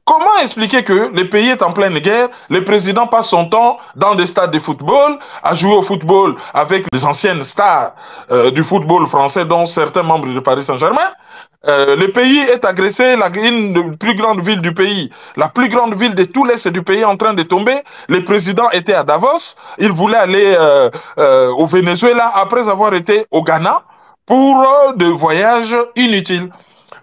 Comment expliquer que le pays est en pleine guerre, le président passe son temps dans des stades de football, à jouer au football avec les anciennes stars du football français, dont certains membres de Paris Saint-Germain. Le pays est agressé, une des plus grandes villes du pays, la plus grande ville de tout l'Est du pays est en train de tomber. Le président était à Davos, il voulait aller au Venezuela après avoir été au Ghana pour des voyages inutiles.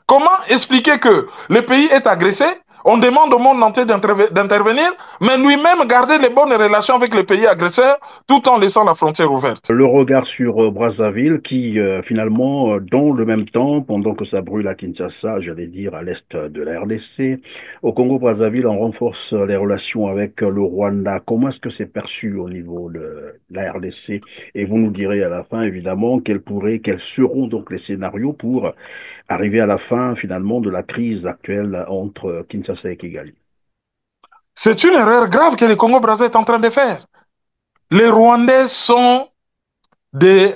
Comment expliquer que le pays est agressé, on demande au monde entier d'intervenir, mais lui-même garder les bonnes relations avec le pays agresseur tout en laissant la frontière ouverte? Le regard sur Brazzaville qui, finalement, dans le même temps, pendant que ça brûle à Kinshasa, j'allais dire à l'est de la RDC, au Congo-Brazzaville, on renforce les relations avec le Rwanda. Comment est-ce que c'est perçu au niveau de la RDC? Et vous nous direz à la fin, évidemment, quels seront donc les scénarios pour arriver à la fin, finalement, de la crise actuelle entre Kinshasa et Kigali. C'est une erreur grave que le Congo-Brazzaville est en train de faire. Les Rwandais sont des...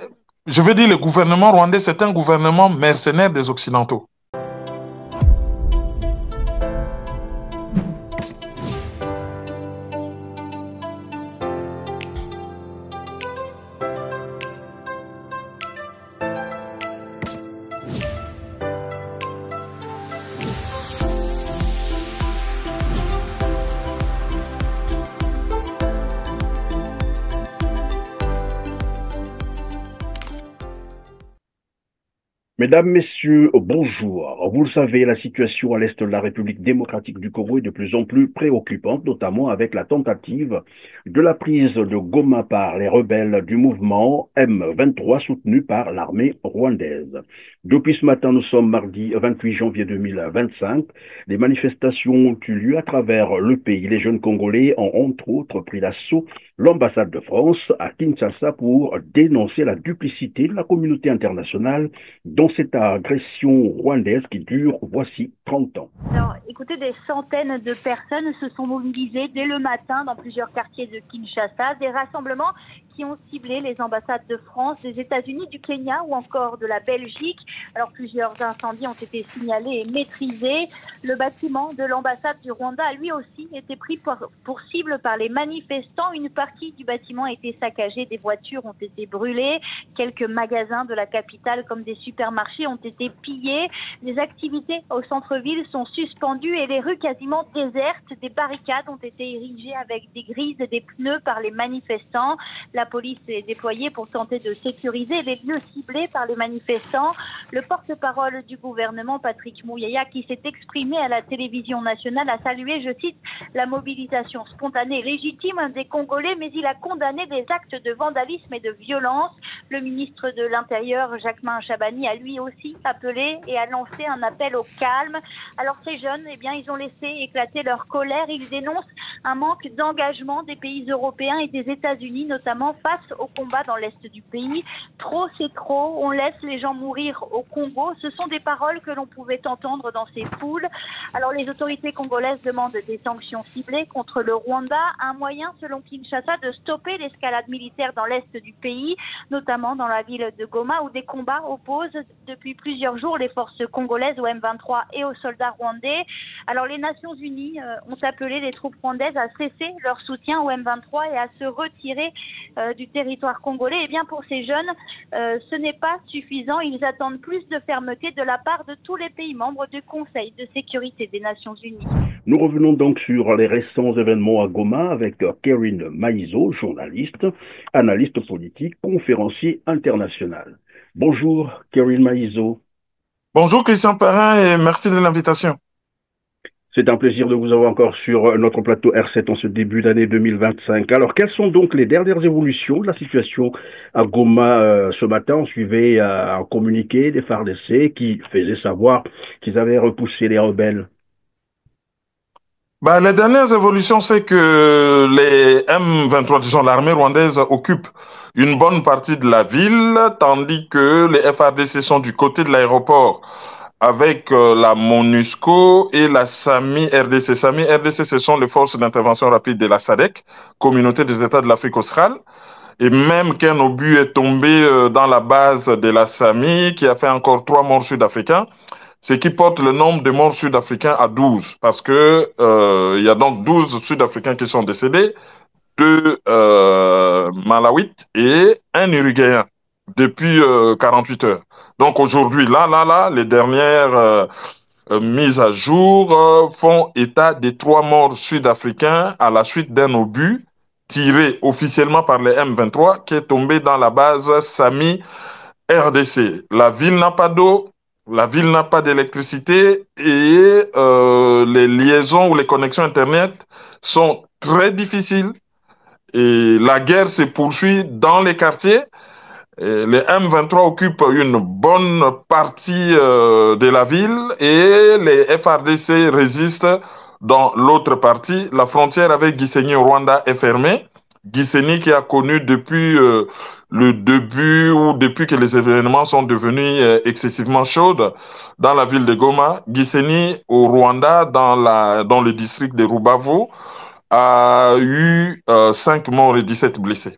Je veux dire, le gouvernement rwandais, c'est un gouvernement mercenaire des Occidentaux. Mesdames, Messieurs, bonjour. Vous le savez, la situation à l'est de la République démocratique du Congo est de plus en plus préoccupante, notamment avec la tentative de la prise de Goma par les rebelles du mouvement M23 soutenu par l'armée rwandaise. Depuis ce matin, nous sommes mardi 28 janvier 2025. Des manifestations ont eu lieu à travers le pays. Les jeunes Congolais ont entre autres pris d'assaut l'ambassade de France à Kinshasa pour dénoncer la duplicité de la communauté internationale dans cette agression rwandaise qui dure, voici, 30 ans. Alors, écoutez, des centaines de personnes se sont mobilisées dès le matin dans plusieurs quartiers de Kinshasa, des rassemblements qui ont ciblé les ambassades de France, des États-Unis, du Kenya ou encore de la Belgique. Alors, plusieurs incendies ont été signalés et maîtrisés. Le bâtiment de l'ambassade du Rwanda a lui aussi été pris pour cible par les manifestants. Une partie du bâtiment a été saccagée, des voitures ont été brûlées, quelques magasins de la capitale comme des supermarchés ont été pillés. Les activités au centre-ville sont suspendues et les rues quasiment désertes. Des barricades ont été érigées avec des grises et des pneus par les manifestants. La police est déployée pour tenter de sécuriser les lieux ciblés par les manifestants. Le porte-parole du gouvernement, Patrick Mouyaya, qui s'est exprimé à la télévision nationale, a salué, je cite, la mobilisation spontanée et légitime des Congolais, mais il a condamné des actes de vandalisme et de violence. Le ministre de l'Intérieur, Jacquemain Chabani, a lui aussi appelé et a lancé un appel au calme. Alors ces jeunes, eh bien, ils ont laissé éclater leur colère. Ils dénoncent un manque d'engagement des pays européens et des États-Unis, notamment face au combat dans l'est du pays. Trop, c'est trop. On laisse les gens mourir au Congo. Ce sont des paroles que l'on pouvait entendre dans ces foules. Alors les autorités congolaises demandent des sanctions ciblées contre le Rwanda, un moyen selon Kinshasa de stopper l'escalade militaire dans l'est du pays, notamment dans la ville de Goma où des combats opposent depuis plusieurs jours les forces congolaises au M23 et aux soldats rwandais. Alors les Nations Unies ont appelé les troupes rwandaises à cesser leur soutien au M23 et à se retirer du territoire congolais. Et bien pour ces jeunes, ce n'est pas suffisant. Ils attendent plus de fermeté de la part de tous les pays membres du Conseil de sécurité des Nations Unies. Nous revenons donc sur les récents événements à Goma avec Kérine Maïzo, journaliste, analyste politique, conférencier international. Bonjour Kérine Maïzo. Bonjour Christian Perrin et merci de l'invitation. C'est un plaisir de vous avoir encore sur notre plateau R7 en ce début d'année 2025. Alors, quelles sont donc les dernières évolutions de la situation à Goma ce matin? On suivait un communiqué des FARDC qui faisait savoir qu'ils avaient repoussé les rebelles. Les dernières évolutions, c'est que les M23, disons l'armée rwandaise, occupent une bonne partie de la ville, tandis que les FARDC sont du côté de l'aéroport avec la MONUSCO et la SAMI RDC. SAMI RDC, ce sont les forces d'intervention rapide de la SADC, Communauté des États de l'Afrique australe. Et même qu'un obus est tombé dans la base de la SAMI, qui a fait encore 3 morts sud-africains, ce qui porte le nombre de morts sud-africains à 12, parce que il y a donc 12 Sud-Africains qui sont décédés, deux Malawites et un Uruguayen depuis 48 heures. Donc aujourd'hui, là, les dernières mises à jour font état des 3 morts sud-africains à la suite d'un obus tiré officiellement par les M23 qui est tombé dans la base Sami RDC. La ville n'a pas d'eau, la ville n'a pas d'électricité et les liaisons ou les connexions Internet sont très difficiles. Et la guerre se poursuit dans les quartiers. Et les M23 occupent une bonne partie de la ville et les FRDC résistent dans l'autre partie. La frontière avec Gisenyi au Rwanda est fermée. Gisenyi qui a connu depuis le début ou depuis que les événements sont devenus excessivement chauds dans la ville de Goma. Gisenyi au Rwanda dans le district de Rubavu a eu 5 morts et 17 blessés.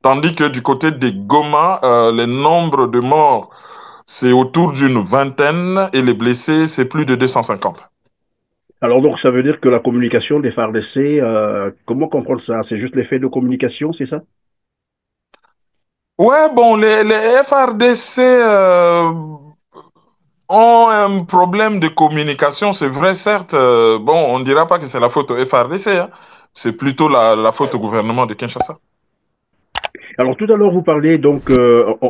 Tandis que du côté des Goma, le nombre de morts, c'est autour d'une vingtaine et les blessés, c'est plus de 250. Alors donc ça veut dire que la communication des FARDC, comment comprendre ça? C'est juste l'effet de communication, c'est ça? Ouais, bon, les FRDC ont un problème de communication, c'est vrai, certes. Bon, on ne dira pas que c'est la faute au FRDC, hein. C'est plutôt la faute au gouvernement de Kinshasa. Alors tout à l'heure vous parlez donc,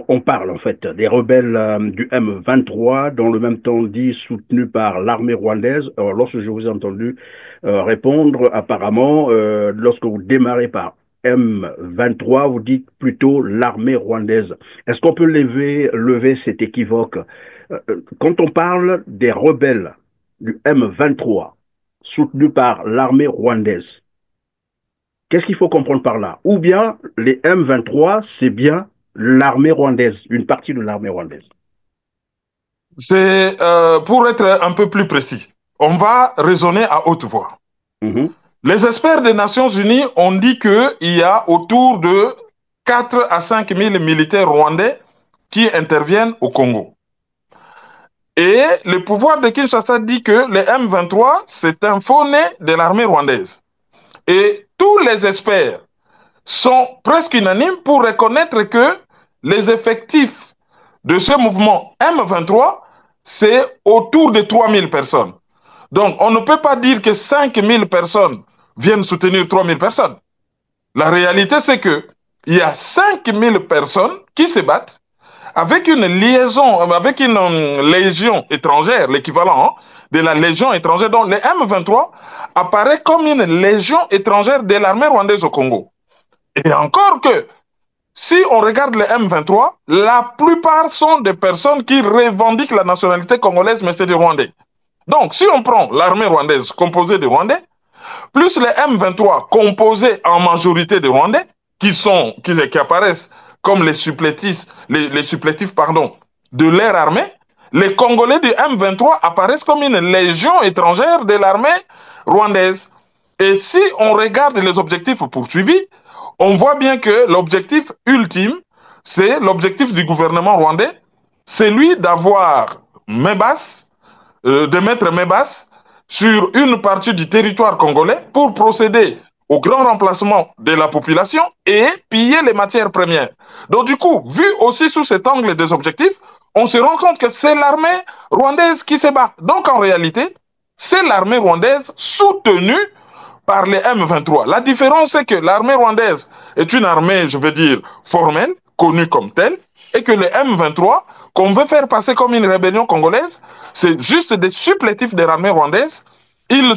on parle en fait des rebelles du M23, dans le même temps dit soutenus par l'armée rwandaise. Alors lorsque je vous ai entendu répondre, apparemment, lorsque vous démarrez par M23, vous dites plutôt l'armée rwandaise. Est-ce qu'on peut lever cet équivoque? Quand on parle des rebelles du M23, soutenus par l'armée rwandaise, qu'est-ce qu'il faut comprendre par là? Ou bien les M23, c'est bien l'armée rwandaise, une partie de l'armée rwandaise. C'est pour être un peu plus précis. On va raisonner à haute voix. Mhm. Les experts des Nations Unies ont dit qu'il y a autour de 4 à 5 000 militaires rwandais qui interviennent au Congo. Et le pouvoir de Kinshasa dit que les M23, c'est un faux-né de l'armée rwandaise. Et tous les experts sont presque unanimes pour reconnaître que les effectifs de ce mouvement M23, c'est autour de 3 000 personnes. Donc, on ne peut pas dire que 5 000 personnes viennent soutenir 3 000 personnes. La réalité, c'est que il y a 5 000 personnes qui se battent avec une liaison, avec une légion étrangère, l'équivalent de la légion étrangère. Donc, le M23 apparaît comme une légion étrangère de l'armée rwandaise au Congo. Et encore que, si on regarde le M23, la plupart sont des personnes qui revendiquent la nationalité congolaise, mais c'est des Rwandais. Donc, si on prend l'armée rwandaise composée de Rwandais, plus les M23 composés en majorité de Rwandais, qui apparaissent comme les supplétifs, pardon, de leur armée, les Congolais du M23 apparaissent comme une légion étrangère de l'armée rwandaise. Et si on regarde les objectifs poursuivis, on voit bien que l'objectif ultime, c'est l'objectif du gouvernement rwandais, c'est lui d'avoir Mebas, de mettre Mebas sur une partie du territoire congolais pour procéder au grand remplacement de la population et piller les matières premières. Donc du coup, vu aussi sous cet angle des objectifs, on se rend compte que c'est l'armée rwandaise qui se bat. Donc en réalité, c'est l'armée rwandaise soutenue par les M23. La différence, c'est que l'armée rwandaise est une armée, je veux dire, formelle, connue comme telle, et que les M23, qu'on veut faire passer comme une rébellion congolaise, c'est juste des supplétifs de l'armée rwandaise. Ils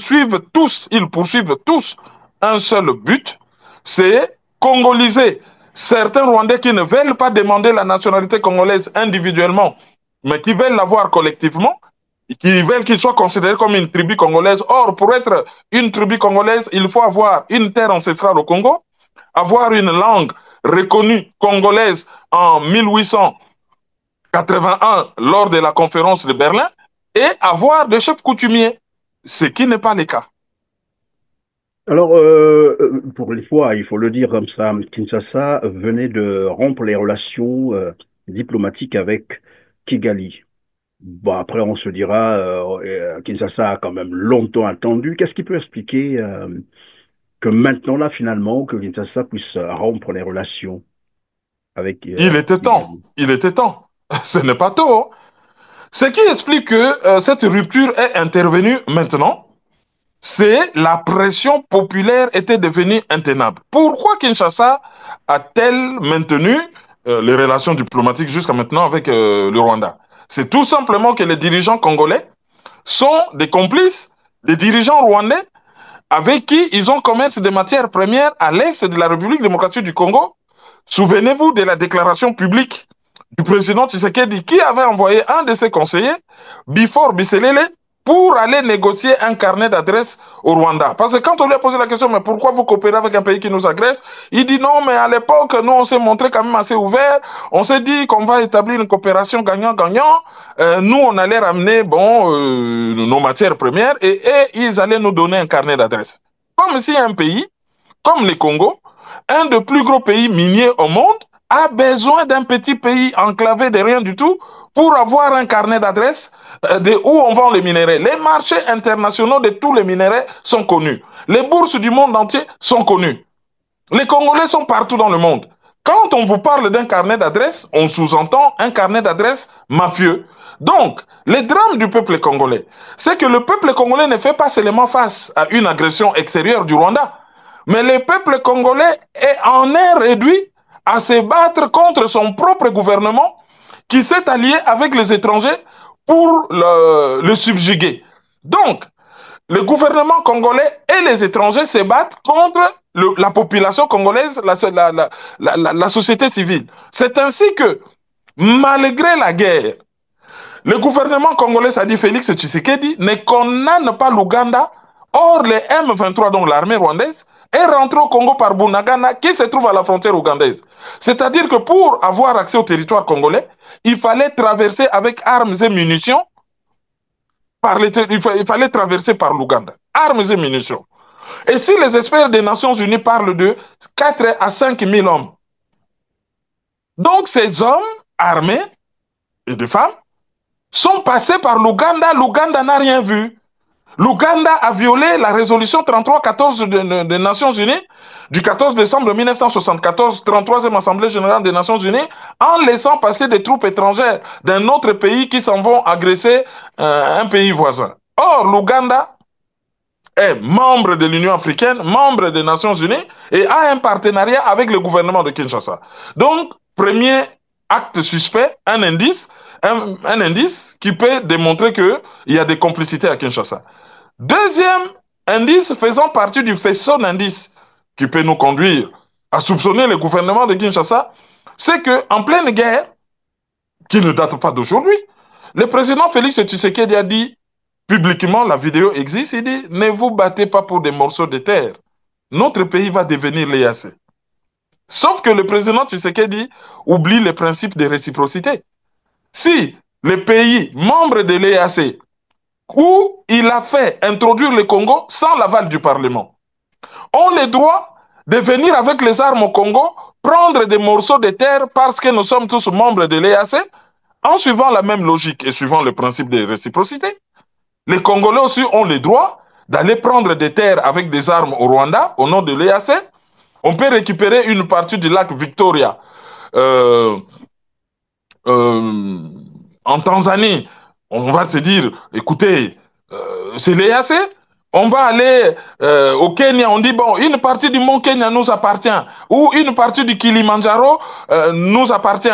poursuivent tous un seul but, c'est congoliser certains Rwandais qui ne veulent pas demander la nationalité congolaise individuellement, mais qui veulent l'avoir collectivement, qui veulent qu'ils soient considérés comme une tribu congolaise. Or, pour être une tribu congolaise, il faut avoir une terre ancestrale au Congo, avoir une langue reconnue congolaise en 1881 lors de la conférence de Berlin et avoir des chefs coutumiers, ce qui n'est pas le cas. Alors, pour les fois, il faut le dire comme ça, Kinshasa venait de rompre les relations diplomatiques avec Kigali. Bon, après, on se dira, Kinshasa a quand même longtemps attendu. Qu'est-ce qui peut expliquer que maintenant, là, finalement, que Kinshasa puisse rompre les relations avec Il était temps. Kigali? Il était temps. Ce n'est pas tôt, hein. Ce qui explique que cette rupture est intervenue maintenant, c'est la pression populaire était devenue intenable. Pourquoi Kinshasa a-t-elle maintenu les relations diplomatiques jusqu'à maintenant avec le Rwanda? C'est tout simplement que les dirigeants congolais sont des complices des dirigeants rwandais avec qui ils ont commerce des matières premières à l'est de la République démocratique du Congo. Souvenez-vous de la déclaration publique du président Tshisekedi qui avait envoyé un de ses conseillers, Bifor Bisselele, pour aller négocier un carnet d'adresse au Rwanda. Parce que quand on lui a posé la question, mais pourquoi vous coopérez avec un pays qui nous agresse? Il dit non, mais à l'époque, nous, on s'est montré quand même assez ouvert. On s'est dit qu'on va établir une coopération gagnant-gagnant. Nous, on allait ramener bon, nos matières premières et ils allaient nous donner un carnet d'adresse. Comme si un pays, comme le Congo, un des plus gros pays miniers au monde, a besoin d'un petit pays enclavé de rien du tout pour avoir un carnet d'adresse de où on vend les minéraux. Les marchés internationaux de tous les minéraux sont connus. Les bourses du monde entier sont connues. Les Congolais sont partout dans le monde. Quand on vous parle d'un carnet d'adresse, on sous-entend un carnet d'adresse mafieux. Donc, le drame du peuple congolais, c'est que le peuple congolais ne fait pas seulement face à une agression extérieure du Rwanda, mais le peuple congolais en est réduit à se battre contre son propre gouvernement qui s'est allié avec les étrangers pour le subjuguer. Donc, le gouvernement congolais et les étrangers se battent contre la population congolaise, la société civile. C'est ainsi que, malgré la guerre, le gouvernement congolais, ça dit Félix Tshisekedi, ne condamne pas l'Ouganda. Or, les M23, donc l'armée rwandaise, est rentrée au Congo par Bunagana, qui se trouve à la frontière ougandaise. C'est-à-dire que pour avoir accès au territoire congolais, il fallait traverser avec armes et munitions il fallait traverser par l'Ouganda. Armes et munitions. Et si les experts des Nations Unies parlent de 4 à 5 000 hommes, donc ces hommes armés et de femmes sont passés par l'Ouganda. L'Ouganda n'a rien vu. L'Ouganda a violé la résolution 3314 des Nations Unies du 14 décembre 1974, 33e Assemblée générale des Nations Unies, en laissant passer des troupes étrangères d'un autre pays qui s'en vont agresser un pays voisin. Or, l'Ouganda est membre de l'Union africaine, membre des Nations Unies et a un partenariat avec le gouvernement de Kinshasa. Donc, premier acte suspect, un indice qui peut démontrer qu'il y a des complicités à Kinshasa. Deuxième indice faisant partie du faisceau d'indices qui peut nous conduire à soupçonner le gouvernement de Kinshasa, c'est qu'en pleine guerre, qui ne date pas d'aujourd'hui, le président Félix Tshisekedi a dit publiquement, la vidéo existe, il dit, ne vous battez pas pour des morceaux de terre. Notre pays va devenir l'EAC. Sauf que le président Tshisekedi oublie le principe de réciprocité. Si les pays membres de l'EAC, où il a fait introduire le Congo sans l'aval du Parlement, ont le droit de venir avec les armes au Congo, prendre des morceaux de terre parce que nous sommes tous membres de l'EAC, en suivant la même logique et suivant le principe de réciprocité. Les Congolais aussi ont le droit d'aller prendre des terres avec des armes au Rwanda, au nom de l'EAC. On peut récupérer une partie du lac Victoria euh, en Tanzanie. On va se dire, écoutez, c'est l'EAC. On va aller au Kenya, on dit, bon, une partie du mont Kenya nous appartient, ou une partie du Kilimandjaro nous appartient.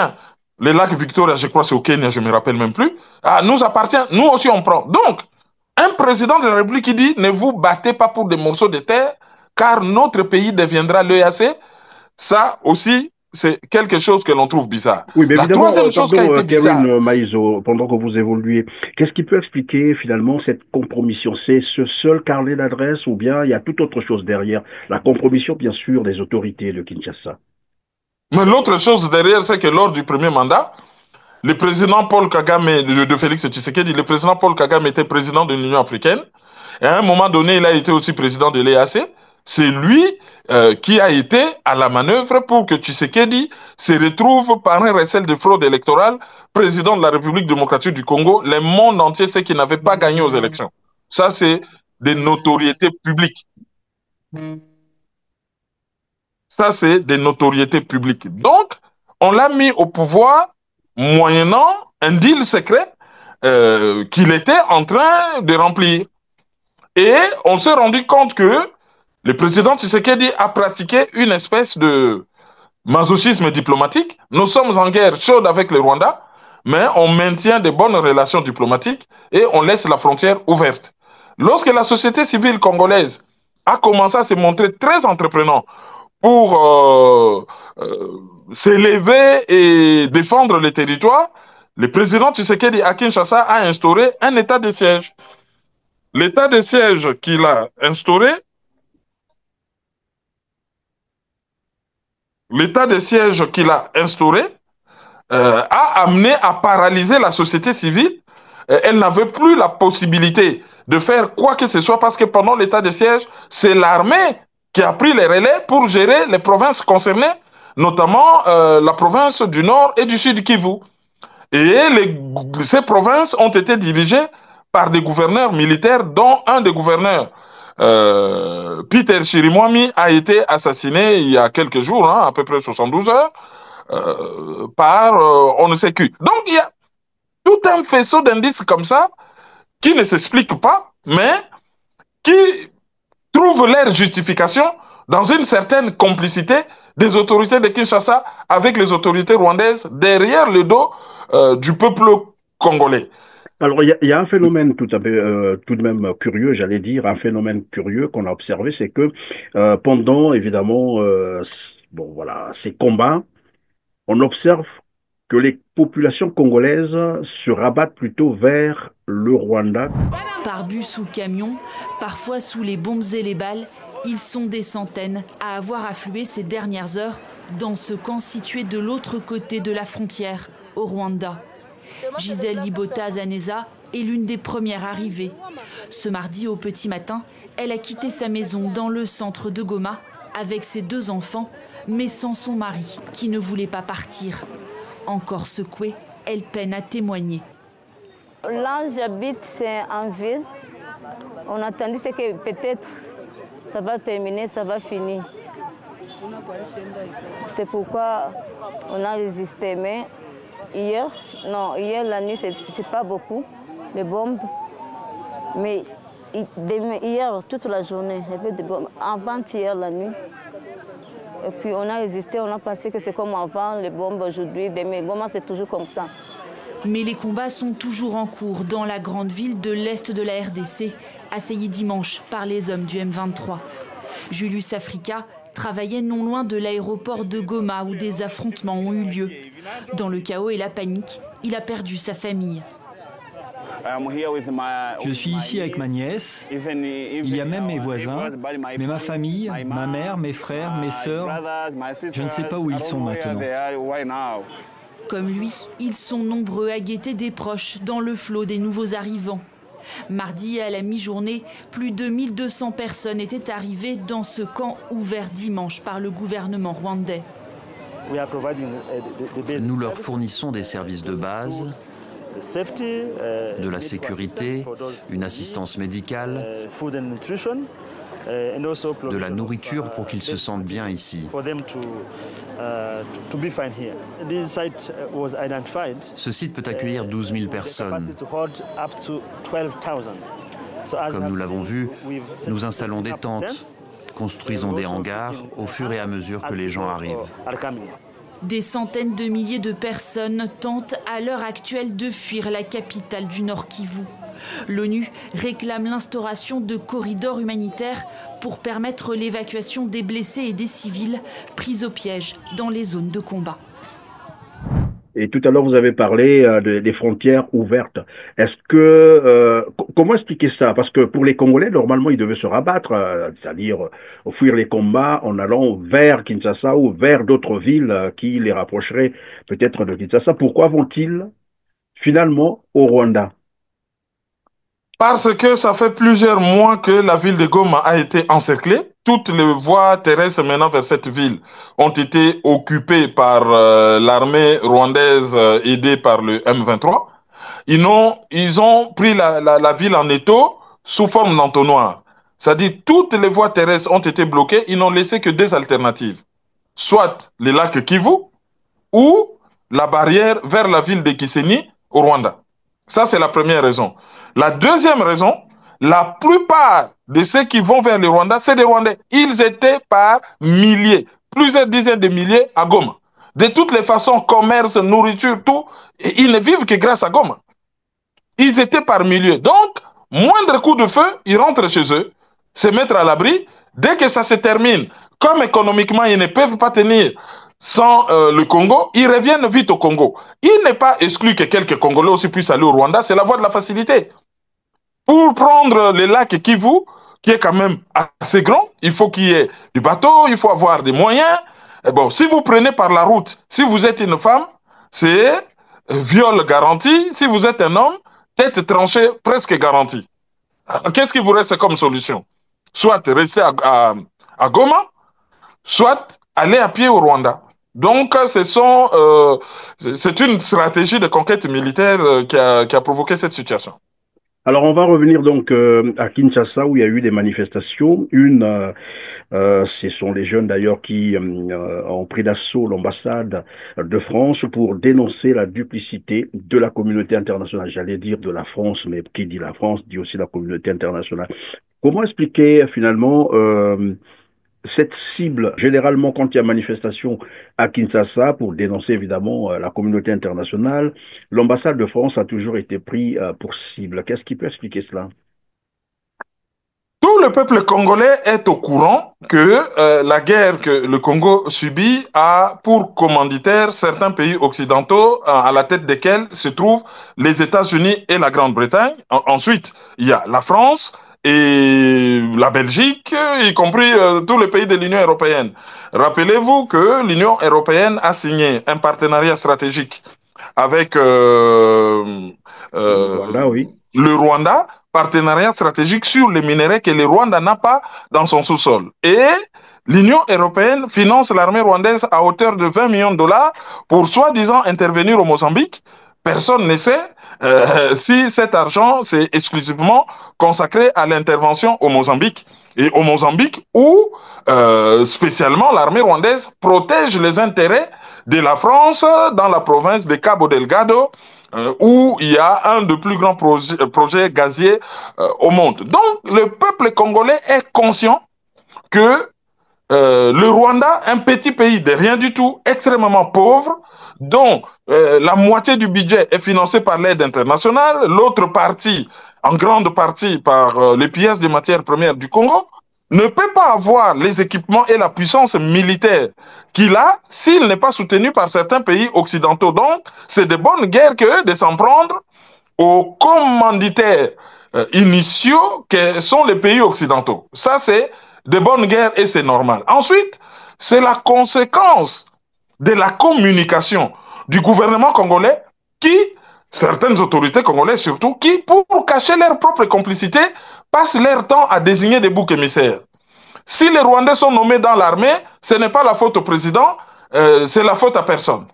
Le lac Victoria, je crois, c'est au Kenya, je ne me rappelle même plus, nous appartient, nous aussi on prend. Donc, un président de la République qui dit, ne vous battez pas pour des morceaux de terre, car notre pays deviendra l'EAC, ça aussi, c'est quelque chose que l'on trouve bizarre. Oui, mais La évidemment, troisième chose qui a été bizarre, Kevin Maïzo, pendant que vous évoluez, qu'est-ce qui peut expliquer finalement cette compromission? C'est ce seul carnet d'adresse ou bien il y a toute autre chose derrière? La compromission, bien sûr, des autorités de Kinshasa. mais l'autre chose derrière, c'est que lors du premier mandat, le président Paul Kagame, de Félix Tshisekedi, le président Paul Kagame était président de l'Union africaine. Et à un moment donné, il a été aussi président de l'EAC. c'est lui qui a été à la manœuvre pour que Tshisekedi se retrouve par un recel de fraude électorale président de la République démocratique du Congo. Le monde entier sait qu'il n'avait pas gagné aux élections. Ça, c'est des notoriétés publiques. Ça, c'est des notoriétés publiques. Donc, on l'a mis au pouvoir moyennant un deal secret qu'il était en train de remplir. Et on s'est rendu compte que le président Tshisekedi a pratiqué une espèce de masochisme diplomatique. Nous sommes en guerre chaude avec le Rwanda, mais on maintient de bonnes relations diplomatiques et on laisse la frontière ouverte. Lorsque la société civile congolaise a commencé à se montrer très entreprenant pour s'élever et défendre les territoires, le président Tshisekedi à Kinshasa a instauré un état de siège. L'état de siège qu'il a instauré, l'état de siège qu'il a instauré a amené à paralyser la société civile. Elle n'avait plus la possibilité de faire quoi que ce soit parce que pendant l'état de siège, c'est l'armée qui a pris les relais pour gérer les provinces concernées, notamment la province du Nord et du Sud Kivu. Et ces provinces ont été dirigées par des gouverneurs militaires, dont un des gouverneurs, Peter Chirimwami, a été assassiné il y a quelques jours, hein, à peu près 72 heures, par on ne sait qui. Donc il y a tout un faisceau d'indices comme ça qui ne s'expliquent pas, mais qui trouvent leur justification dans une certaine complicité des autorités de Kinshasa avec les autorités rwandaises derrière le dos du peuple congolais. Alors, il y a un phénomène tout de même curieux, j'allais dire, un phénomène curieux qu'on a observé, c'est que pendant, évidemment, bon, voilà, ces combats, on observe que les populations congolaises se rabattent plutôt vers le Rwanda. Par bus ou camion, parfois sous les bombes et les balles, ils sont des centaines à avoir afflué ces dernières heures dans ce camp situé de l'autre côté de la frontière, au Rwanda. Gisèle Libota Zaneza est l'une des premières arrivées. Ce mardi au petit matin, elle a quitté sa maison dans le centre de Goma avec ses 2 enfants, mais sans son mari qui ne voulait pas partir. Encore secouée, elle peine à témoigner. Là, j'habite, c'est en ville. On attendait que peut-être ça va terminer, ça va finir. C'est pourquoi on a résisté. Mais hier la nuit, c'est pas beaucoup, les bombes. Mais hier, toute la journée, il y avait des bombes. Avant-hier, la nuit. Et puis on a résisté, on a pensé que c'est comme avant, les bombes aujourd'hui, demain. Goma, c'est toujours comme ça. Mais les combats sont toujours en cours dans la grande ville de l'Est de la RDC, assaillie dimanche par les hommes du M23. Julius Africa travaillait non loin de l'aéroport de Goma où des affrontements ont eu lieu. Dans le chaos et la panique, il a perdu sa famille. Je suis ici avec ma nièce, il y a même mes voisins, mais ma famille, ma mère, mes frères, mes sœurs, je ne sais pas où ils sont maintenant. Comme lui, ils sont nombreux à guetter des proches dans le flot des nouveaux arrivants. Mardi, à la mi-journée, plus de 1200 personnes étaient arrivées dans ce camp ouvert dimanche par le gouvernement rwandais. Nous leur fournissons des services de base, de la sécurité, une assistance médicale, de la nourriture pour qu'ils se sentent bien ici. Ce site peut accueillir 12 000 personnes. Comme nous l'avons vu, nous installons des tentes, construisons des hangars au fur et à mesure que les gens arrivent. Des centaines de milliers de personnes tentent à l'heure actuelle de fuir la capitale du Nord Kivu. L'ONU réclame l'instauration de corridors humanitaires pour permettre l'évacuation des blessés et des civils pris au piège dans les zones de combat. Et tout à l'heure, vous avez parlé des frontières ouvertes. Est-ce que comment expliquer ça? Parce que pour les Congolais, normalement, ils devaient se rabattre, c'est-à-dire fuir les combats en allant vers Kinshasa ou vers d'autres villes qui les rapprocheraient peut-être de Kinshasa. Pourquoi vont-ils finalement au Rwanda? Parce que ça fait plusieurs mois que la ville de Goma a été encerclée. toutes les voies terrestres menant vers cette ville ont été occupées par l'armée rwandaise aidée par le M23. Ils ont pris la ville en étau sous forme d'entonnoir. C'est-à-dire toutes les voies terrestres ont été bloquées, ils n'ont laissé que deux alternatives. Soit le lac Kivu ou la barrière vers la ville de Kisenyi au Rwanda. Ça, c'est la première raison. La deuxième raison, la plupart de ceux qui vont vers le Rwanda, c'est des Rwandais. Ils étaient par milliers, plusieurs dizaines de milliers à Goma. De toutes les façons, commerce, nourriture, tout, ils ne vivent que grâce à Goma. Ils étaient par milliers. Donc, moindre coup de feu, ils rentrent chez eux, se mettre à l'abri. Dès que ça se termine, comme économiquement, ils ne peuvent pas tenir sans le Congo, ils reviennent vite au Congo. Il n'est pas exclu que quelques Congolais aussi puissent aller au Rwanda, c'est la voie de la facilité. Pour prendre le lac Kivu, qui est quand même assez grand, il faut qu'il y ait du bateau, il faut avoir des moyens. Et bon, si vous prenez par la route, si vous êtes une femme, c'est viol garanti. Si vous êtes un homme, tête tranchée presque garantie. Qu'est-ce qui vous reste comme solution? Soit rester à Goma, soit aller à pied au Rwanda. Donc, c'est une stratégie de conquête militaire qui a provoqué cette situation. Alors, on va revenir donc à Kinshasa où il y a eu des manifestations. Ce sont les jeunes d'ailleurs qui ont pris d'assaut l'ambassade de France pour dénoncer la duplicité de la communauté internationale. J'allais dire de la France, mais qui dit la France dit aussi la communauté internationale. Comment expliquer finalement cette cible, généralement quand il y a manifestation à Kinshasa pour dénoncer évidemment la communauté internationale, l'ambassade de France a toujours été pris pour cible. Qu'est-ce qui peut expliquer cela? Tout le peuple congolais est au courant que la guerre que le Congo subit a pour commanditaire certains pays occidentaux à la tête desquels se trouvent les États-Unis et la Grande-Bretagne. Ensuite, il y a la France et la Belgique, y compris tous les pays de l'Union européenne. Rappelez-vous que l'Union européenne a signé un partenariat stratégique avec le Rwanda, partenariat stratégique sur les minéraux que le Rwanda n'a pas dans son sous-sol. Et l'Union européenne finance l'armée rwandaise à hauteur de 20 millions de dollars pour soi-disant intervenir au Mozambique. Personne ne sait si cet argent c'est exclusivement consacré à l'intervention au Mozambique. Et au Mozambique où spécialement l'armée rwandaise protège les intérêts de la France dans la province de Cabo Delgado, où il y a un des plus grands projets gaziers au monde. Donc, le peuple congolais est conscient que le Rwanda, un petit pays de rien du tout, extrêmement pauvre, dont la moitié du budget est financé par l'aide internationale, l'autre partie, en grande partie, par les pièces de matières premières du Congo, ne peut pas avoir les équipements et la puissance militaire qu'il a s'il n'est pas soutenu par certains pays occidentaux. Donc, c'est de bonnes guerres que de s'en prendre aux commanditaires initiaux que sont les pays occidentaux. Ça, c'est de bonnes guerres et c'est normal. Ensuite, c'est la conséquence de la communication du gouvernement congolais qui, certaines autorités congolaises surtout, qui, pour cacher leur propre complicité, passent leur temps à désigner des boucs émissaires. Si les Rwandais sont nommés dans l'armée, ce n'est pas la faute au président, c'est la faute à personne.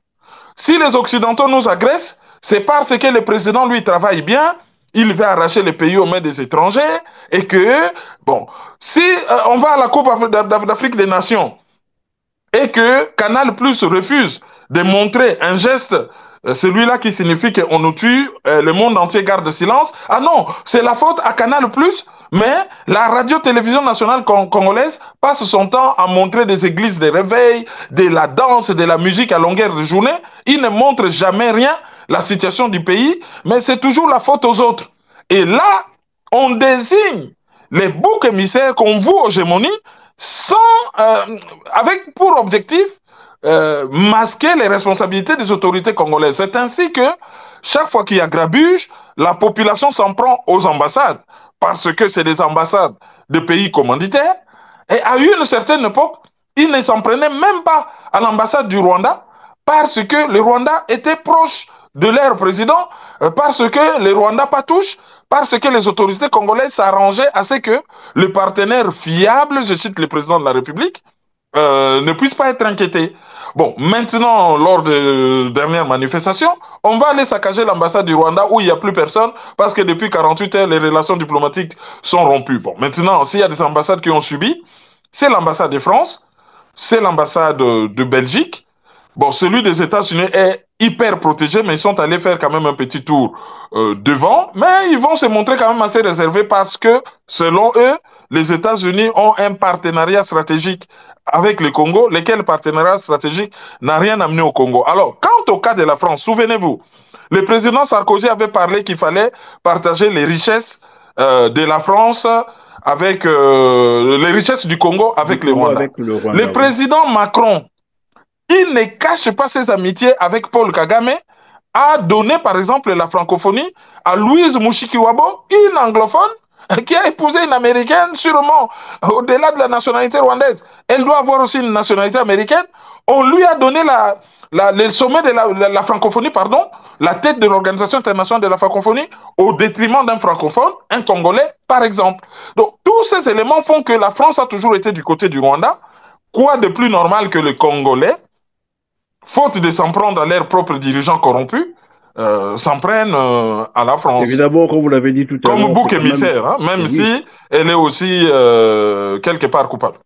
Si les Occidentaux nous agressent, c'est parce que le président, lui, travaille bien, il veut arracher les pays aux mains des étrangers, et que, bon, si on va à la Coupe d'Afrique des Nations, et que Canal Plus refuse de montrer un geste, celui-là qui signifie qu'on nous tue, le monde entier garde silence, ah non, c'est la faute à Canal Plus. Mais la radio-télévision nationale congolaise passe son temps à montrer des églises de réveil, de la danse, de la musique à longueur de journée. Il ne montre jamais rien, la situation du pays, mais c'est toujours la faute aux autres. Et là, on désigne les boucs émissaires qu'on voue aux gémonies avec pour objectif masquer les responsabilités des autorités congolaises. C'est ainsi que chaque fois qu'il y a grabuge, la population s'en prend aux ambassades. Parce que c'est des ambassades de pays commanditaires. Et à une certaine époque, ils ne s'en prenaient même pas à l'ambassade du Rwanda parce que le Rwanda était proche de leur président, parce que le Rwanda patouche, parce que les autorités congolaises s'arrangeaient à ce que le partenaire fiable, je cite le président de la République, ne puisse pas être inquiété. Bon, maintenant, lors des dernières manifestations, on va aller saccager l'ambassade du Rwanda où il n'y a plus personne parce que depuis 48 heures, les relations diplomatiques sont rompues. Bon, maintenant, s'il y a des ambassades qui ont subi, c'est l'ambassade de France, c'est l'ambassade de Belgique. Bon, celui des États-Unis est hyper protégé, mais ils sont allés faire quand même un petit tour devant. Mais ils vont se montrer quand même assez réservés parce que, selon eux, les États-Unis ont un partenariat stratégique avec le Congo, lequel partenariat stratégique n'a rien amené au Congo. Alors, quant au cas de la France, souvenez-vous, le président Sarkozy avait parlé qu'il fallait partager les richesses de la France avec les richesses du Congo avec le Rwanda. Le président Macron, il ne cache pas ses amitiés avec Paul Kagame, a donné par exemple la francophonie à Louise Mushikiwabo, une anglophone, qui a épousé une américaine, sûrement, au-delà de la nationalité rwandaise. Elle doit avoir aussi une nationalité américaine. On lui a donné le sommet de la francophonie, pardon, la tête de l'Organisation internationale de la francophonie, au détriment d'un francophone, un Congolais, par exemple. Donc, tous ces éléments font que la France a toujours été du côté du Rwanda. Quoi de plus normal que les Congolais, faute de s'en prendre à leurs propres dirigeants corrompus, s'en prennent à la France. Évidemment, comme vous l'avez dit tout à l'heure. Comme bouc émissaire, hein, même oui, si elle est aussi quelque part coupable.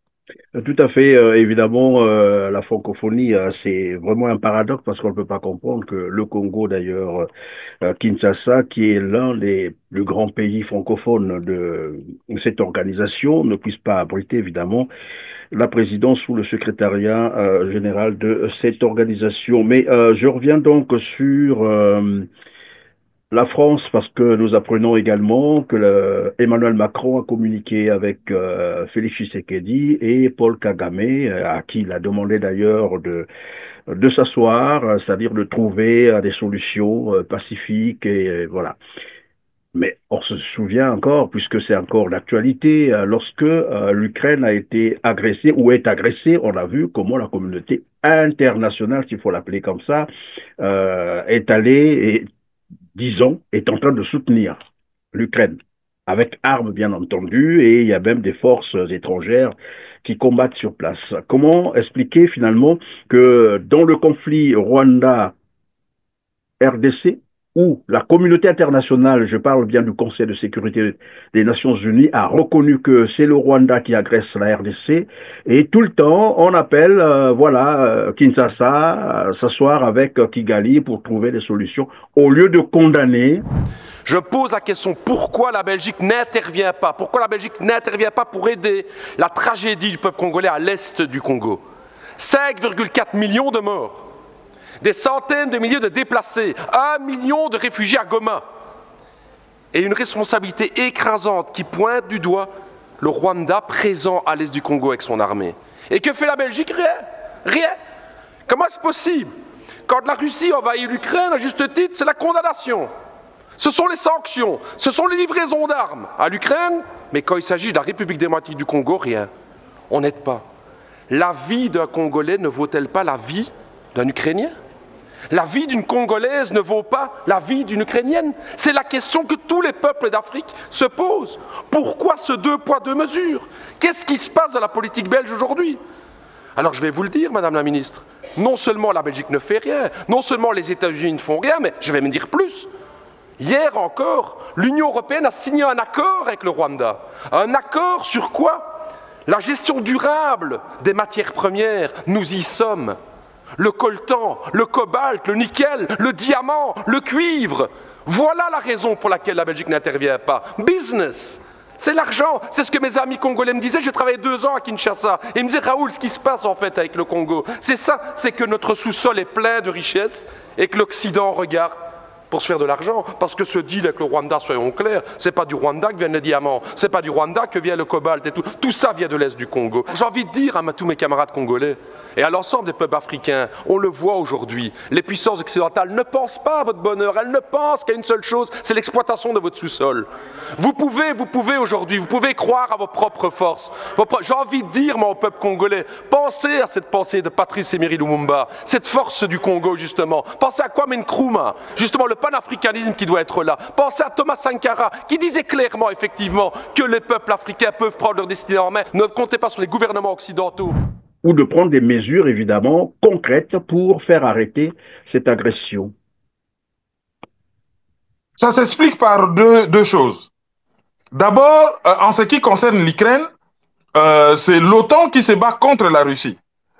Tout à fait. Évidemment, la francophonie, c'est vraiment un paradoxe parce qu'on ne peut pas comprendre que le Congo, d'ailleurs, Kinshasa, qui est l'un des plus grands pays francophones de cette organisation, ne puisse pas abriter, évidemment, la présidence ou le secrétariat général de cette organisation. Mais je reviens donc sur la France, parce que nous apprenons également que Emmanuel Macron a communiqué avec Félix Tshisekedi et Paul Kagame, à qui il a demandé d'ailleurs de s'asseoir, c'est-à-dire de trouver des solutions pacifiques et voilà. Mais on se souvient encore, puisque c'est encore d'actualité, lorsque l'Ukraine a été agressée ou est agressée, on a vu comment la communauté internationale, s'il faut l'appeler comme ça, est allée et disons, est en train de soutenir l'Ukraine, avec armes bien entendu, et il y a même des forces étrangères qui combattent sur place. Comment expliquer finalement que dans le conflit Rwanda-RDC, où la communauté internationale, je parle bien du Conseil de sécurité des Nations Unies, a reconnu que c'est le Rwanda qui agresse la RDC, et tout le temps, on appelle, Kinshasa, s'asseoir avec Kigali pour trouver des solutions, au lieu de condamner. Je pose la question, pourquoi la Belgique n'intervient pas? Pourquoi la Belgique n'intervient pas pour aider la tragédie du peuple congolais à l'est du Congo? 5,4 millions de morts. Des centaines de milliers de déplacés, 1 million de réfugiés à Goma. Et une responsabilité écrasante qui pointe du doigt le Rwanda présent à l'est du Congo avec son armée. Et que fait la Belgique? Rien. Rien. Comment est-ce possible? Quand la Russie envahit l'Ukraine, à juste titre, c'est la condamnation. Ce sont les sanctions, ce sont les livraisons d'armes à l'Ukraine, mais quand il s'agit de la République démocratique du Congo, rien. On n'aide pas. La vie d'un Congolais ne vaut-elle pas la vie d'un Ukrainien? La vie d'une Congolaise ne vaut pas la vie d'une Ukrainienne? C'est la question que tous les peuples d'Afrique se posent. Pourquoi ce 2 poids 2 mesures? Qu'est-ce qui se passe dans la politique belge aujourd'hui? Alors je vais vous le dire, Madame la Ministre, non seulement la Belgique ne fait rien, non seulement les États-Unis ne font rien, mais je vais me dire plus. Hier encore, l'Union européenne a signé un accord avec le Rwanda. Un accord sur quoi? La gestion durable des matières premières, nous y sommes. Le coltan, le cobalt, le nickel, le diamant, le cuivre. Voilà la raison pour laquelle la Belgique n'intervient pas. Business, c'est l'argent. C'est ce que mes amis congolais me disaient. J'ai travaillé 2 ans à Kinshasa. Et ils me disaient, Raoul, ce qui se passe en fait avec le Congo, c'est ça, c'est que notre sous-sol est plein de richesses et que l'Occident regarde pour se faire de l'argent. Parce que ce deal avec le Rwanda, soyons clairs, c'est pas du Rwanda que viennent les diamants, c'est pas du Rwanda que vient le cobalt et tout. Tout ça vient de l'Est du Congo. J'ai envie de dire à tous mes camarades congolais et à l'ensemble des peuples africains, on le voit aujourd'hui, les puissances occidentales ne pensent pas à votre bonheur, elles ne pensent qu'à une seule chose, c'est l'exploitation de votre sous-sol. Vous pouvez aujourd'hui, vous pouvez croire à vos propres forces. J'ai envie de dire, moi, au peuple congolais, pensez à cette pensée de Patrice Emery Lumumba, cette force du Congo, justement. Pensez à Kwame Nkrumah, justement le panafricanisme qui doit être là. Pensez à Thomas Sankara, qui disait clairement, effectivement, que les peuples africains peuvent prendre leur destinée en main. Ne comptez pas sur les gouvernements occidentaux. Ou de prendre des mesures, évidemment, concrètes pour faire arrêter cette agression. Ça s'explique par deux choses. D'abord, en ce qui concerne l'Ukraine, c'est l'OTAN qui se bat contre la Russie.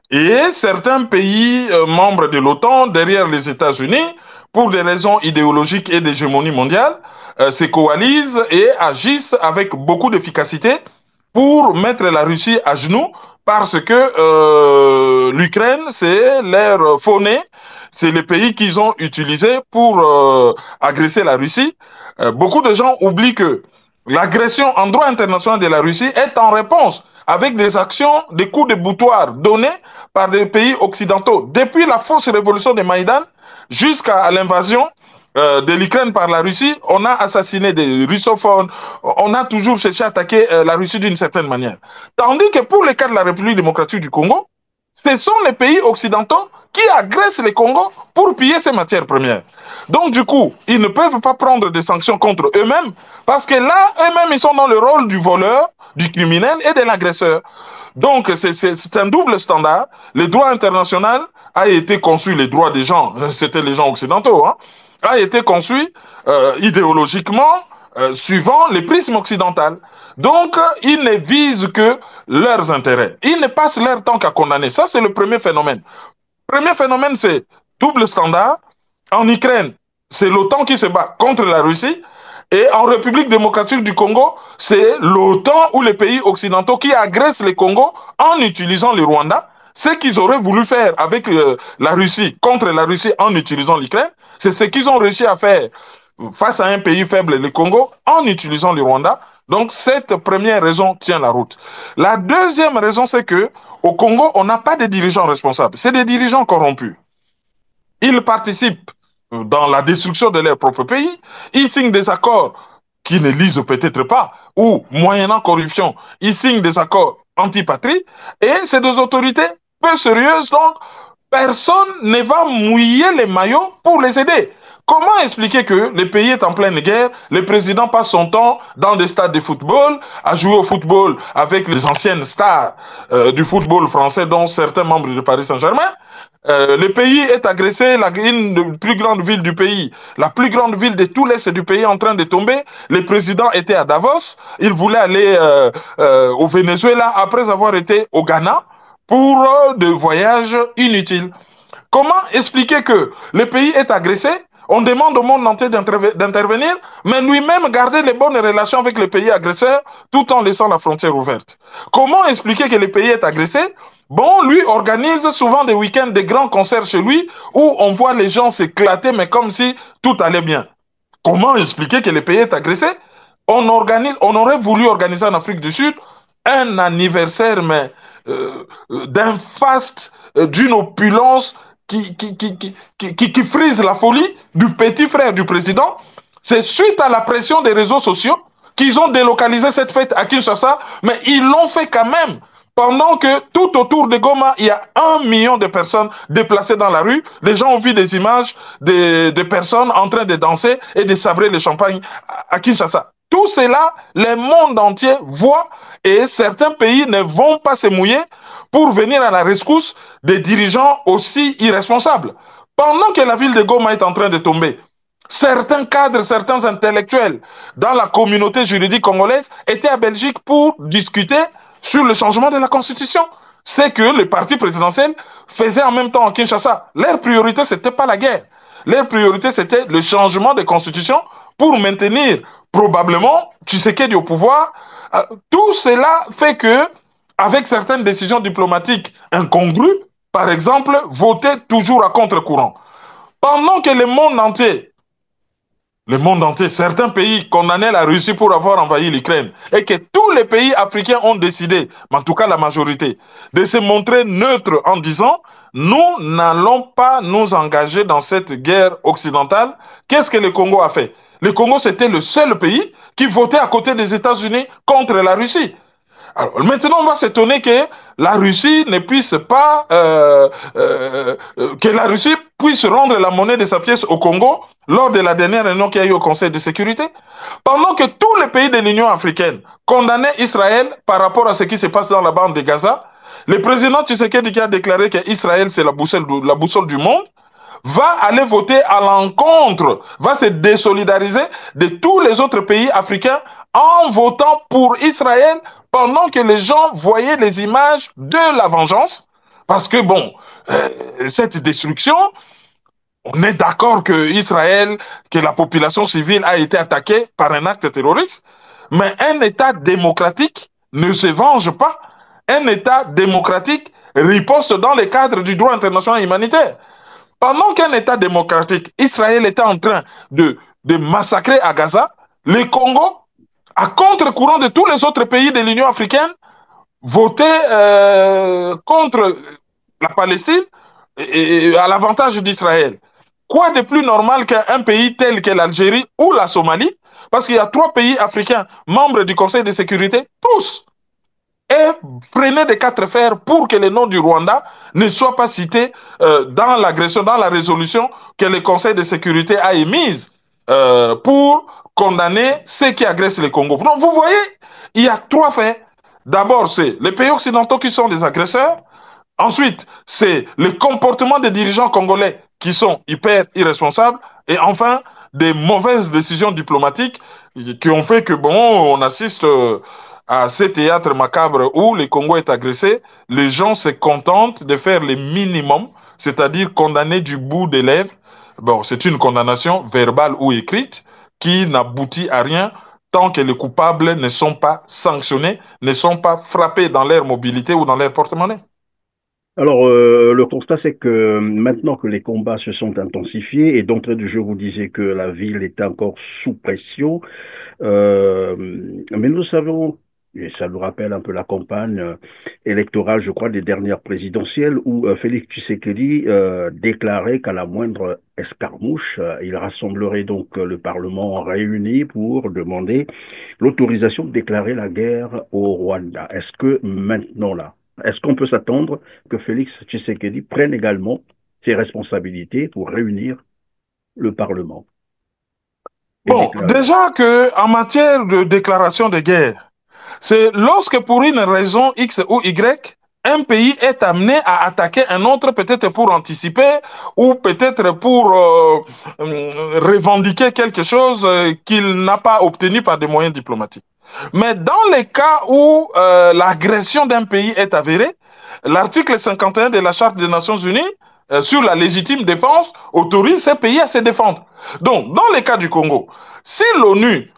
Et certains pays membres de l'OTAN, derrière les États-Unis, pour des raisons idéologiques et d'hégémonie mondiale, se coalisent et agissent avec beaucoup d'efficacité pour mettre la Russie à genoux, parce que l'Ukraine, c'est leur faux-nez, c'est les pays qu'ils ont utilisés pour agresser la Russie. Beaucoup de gens oublient que l'agression en droit international de la Russie est en réponse avec des actions, des coups de boutoir donnés par des pays occidentaux. Depuis la fausse révolution de Maïdan jusqu'à l'invasion de l'Ukraine par la Russie, on a assassiné des russophones, on a toujours cherché à attaquer la Russie d'une certaine manière. Tandis que pour le cas de la République démocratique du Congo, ce sont les pays occidentaux qui agressent le Congo pour piller ses matières premières. Donc du coup, ils ne peuvent pas prendre des sanctions contre eux-mêmes, parce que là, eux-mêmes, ils sont dans le rôle du voleur, du criminel et de l'agresseur. Donc c'est un double standard. Le droit international a été conçu, les droits des gens, c'était les gens occidentaux, hein, a été conçu idéologiquement suivant les prismes occidental. Donc, ils ne visent que leurs intérêts. Ils ne passent leur temps qu'à condamner. Ça, c'est le premier phénomène. Premier phénomène, c'est double standard. En Ukraine, c'est l'OTAN qui se bat contre la Russie. Et en République démocratique du Congo, c'est l'OTAN ou les pays occidentaux qui agressent le Congo en utilisant le Rwanda. Ce qu'ils auraient voulu faire avec la Russie, contre la Russie en utilisant l'Ukraine, c'est ce qu'ils ont réussi à faire face à un pays faible, le Congo, en utilisant le Rwanda. Donc cette première raison tient la route. La deuxième raison, c'est que au Congo, on n'a pas de dirigeants responsables. C'est des dirigeants corrompus. Ils participent dans la destruction de leur propre pays. Ils signent des accords qu'ils ne lisent peut-être pas, ou moyennant corruption, ils signent des accords anti-patrie, et c'est des autorités peu sérieuses, donc personne ne va mouiller les maillots pour les aider. Comment expliquer que le pays est en pleine guerre, le président passe son temps dans des stades de football, à jouer au football avec les anciennes stars du football français, dont certains membres de Paris Saint-Germain? Le pays est agressé, une des plus grandes villes du pays, la plus grande ville de tout l'Est du pays est en train de tomber. Le président était à Davos, il voulait aller au Venezuela après avoir été au Ghana pour des voyages inutiles. Comment expliquer que le pays est agressé? On demande au monde entier d'intervenir, mais lui-même garder les bonnes relations avec les pays agresseurs tout en laissant la frontière ouverte. Comment expliquer que le pays est agressé? Bon, lui organise souvent des week-ends, des grands concerts chez lui, où on voit les gens s'éclater, mais comme si tout allait bien. Comment expliquer que le pays est agressé? On aurait voulu organiser en Afrique du Sud un anniversaire, mais d'un faste, d'une opulence qui frise la folie du petit frère du président. C'est suite à la pression des réseaux sociaux qu'ils ont délocalisé cette fête à Kinshasa, mais ils l'ont fait quand même. Pendant que tout autour de Goma, il y a 1 million de personnes déplacées dans la rue, les gens ont vu des images de personnes en train de danser et de sabrer le champagne à Kinshasa. Tout cela, le monde entier voit, et certains pays ne vont pas se mouiller pour venir à la rescousse des dirigeants aussi irresponsables. Pendant que la ville de Goma est en train de tomber, certains cadres, certains intellectuels dans la communauté juridique congolaise étaient à Belgique pour discuter sur le changement de la Constitution. C'est que le parti présidentiel faisait en même temps à Kinshasa. Leur priorité, ce n'était pas la guerre. Leur priorité, c'était le changement de Constitution pour maintenir probablement Tshisekedi au pouvoir. Tout cela fait que, avec certaines décisions diplomatiques incongrues, par exemple, voter toujours à contre-courant. Pendant que le monde entier, certains pays condamnaient la Russie pour avoir envahi l'Ukraine, et que tous les pays africains ont décidé, en tout cas la majorité, de se montrer neutres en disant « Nous n'allons pas nous engager dans cette guerre occidentale ». Qu'est-ce que le Congo a fait? Le Congo, c'était le seul pays qui votait à côté des États-Unis contre la Russie. Alors, maintenant, on va s'étonner que la Russie ne puisse pas, que la Russie puisse rendre la monnaie de sa pièce au Congo lors de la dernière réunion qu'il y a eu au Conseil de sécurité, pendant que tous les pays de l'Union africaine condamnaient Israël par rapport à ce qui se passe dans la bande de Gaza. Le président Tshisekedi, qui a déclaré qu'Israël c'est la boussole du monde, va aller voter à l'encontre, va se désolidariser de tous les autres pays africains en votant pour Israël, pendant que les gens voyaient les images de la vengeance. Parce que bon, cette destruction, on est d'accord que Israël, que la population civile a été attaquée par un acte terroriste, mais un État démocratique ne se venge pas. Un État démocratique riposte dans le cadre du droit international humanitaire. Pendant qu'un État démocratique, Israël était en train de massacrer à Gaza, le Congo, à contre-courant de tous les autres pays de l'Union africaine, votait contre la Palestine et à l'avantage d'Israël. Quoi de plus normal qu'un pays tel que l'Algérie ou la Somalie, parce qu'il y a 3 pays africains membres du Conseil de sécurité, tous aient freiné des 4 fers pour que le nom du Rwanda ne soit pas cité dans l'agression, dans la résolution que le Conseil de sécurité a émise pour condamner ceux qui agressent le Congo. Donc vous voyez, il y a 3 faits. D'abord, c'est les pays occidentaux qui sont des agresseurs. Ensuite, c'est le comportement des dirigeants congolais qui sont hyper irresponsables. Et enfin, des mauvaises décisions diplomatiques qui ont fait que, bon, on assiste à ce théâtre macabre où le Congo est agressé. Les gens se contentent de faire le minimum, c'est-à-dire condamner du bout des lèvres. Bon, c'est une condamnation verbale ou écrite qui n'aboutit à rien tant que les coupables ne sont pas sanctionnés, ne sont pas frappés dans leur mobilité ou dans leur porte-monnaie. Alors, le constat, c'est que maintenant que les combats se sont intensifiés, et d'entrée de jeu, vous disiez que la ville est encore sous pression, mais nous savons, et ça nous rappelle un peu la campagne électorale, je crois, des dernières présidentielles, où Félix Tshisekedi déclarait qu'à la moindre escarmouche, il rassemblerait donc le Parlement réuni pour demander l'autorisation de déclarer la guerre au Rwanda. Est-ce que maintenant, là, est-ce qu'on peut s'attendre que Félix Tshisekedi prenne également ses responsabilités pour réunir le Parlement? Bon, déjà qu'en matière de déclaration de guerre, c'est lorsque pour une raison X ou Y, un pays est amené à attaquer un autre, peut-être pour anticiper ou peut-être pour revendiquer quelque chose qu'il n'a pas obtenu par des moyens diplomatiques. Mais dans les cas où l'agression d'un pays est avérée, l'article 51 de la Charte des Nations Unies sur la légitime défense autorise ces pays à se défendre. Donc, dans le cas du Congo, si l'ONU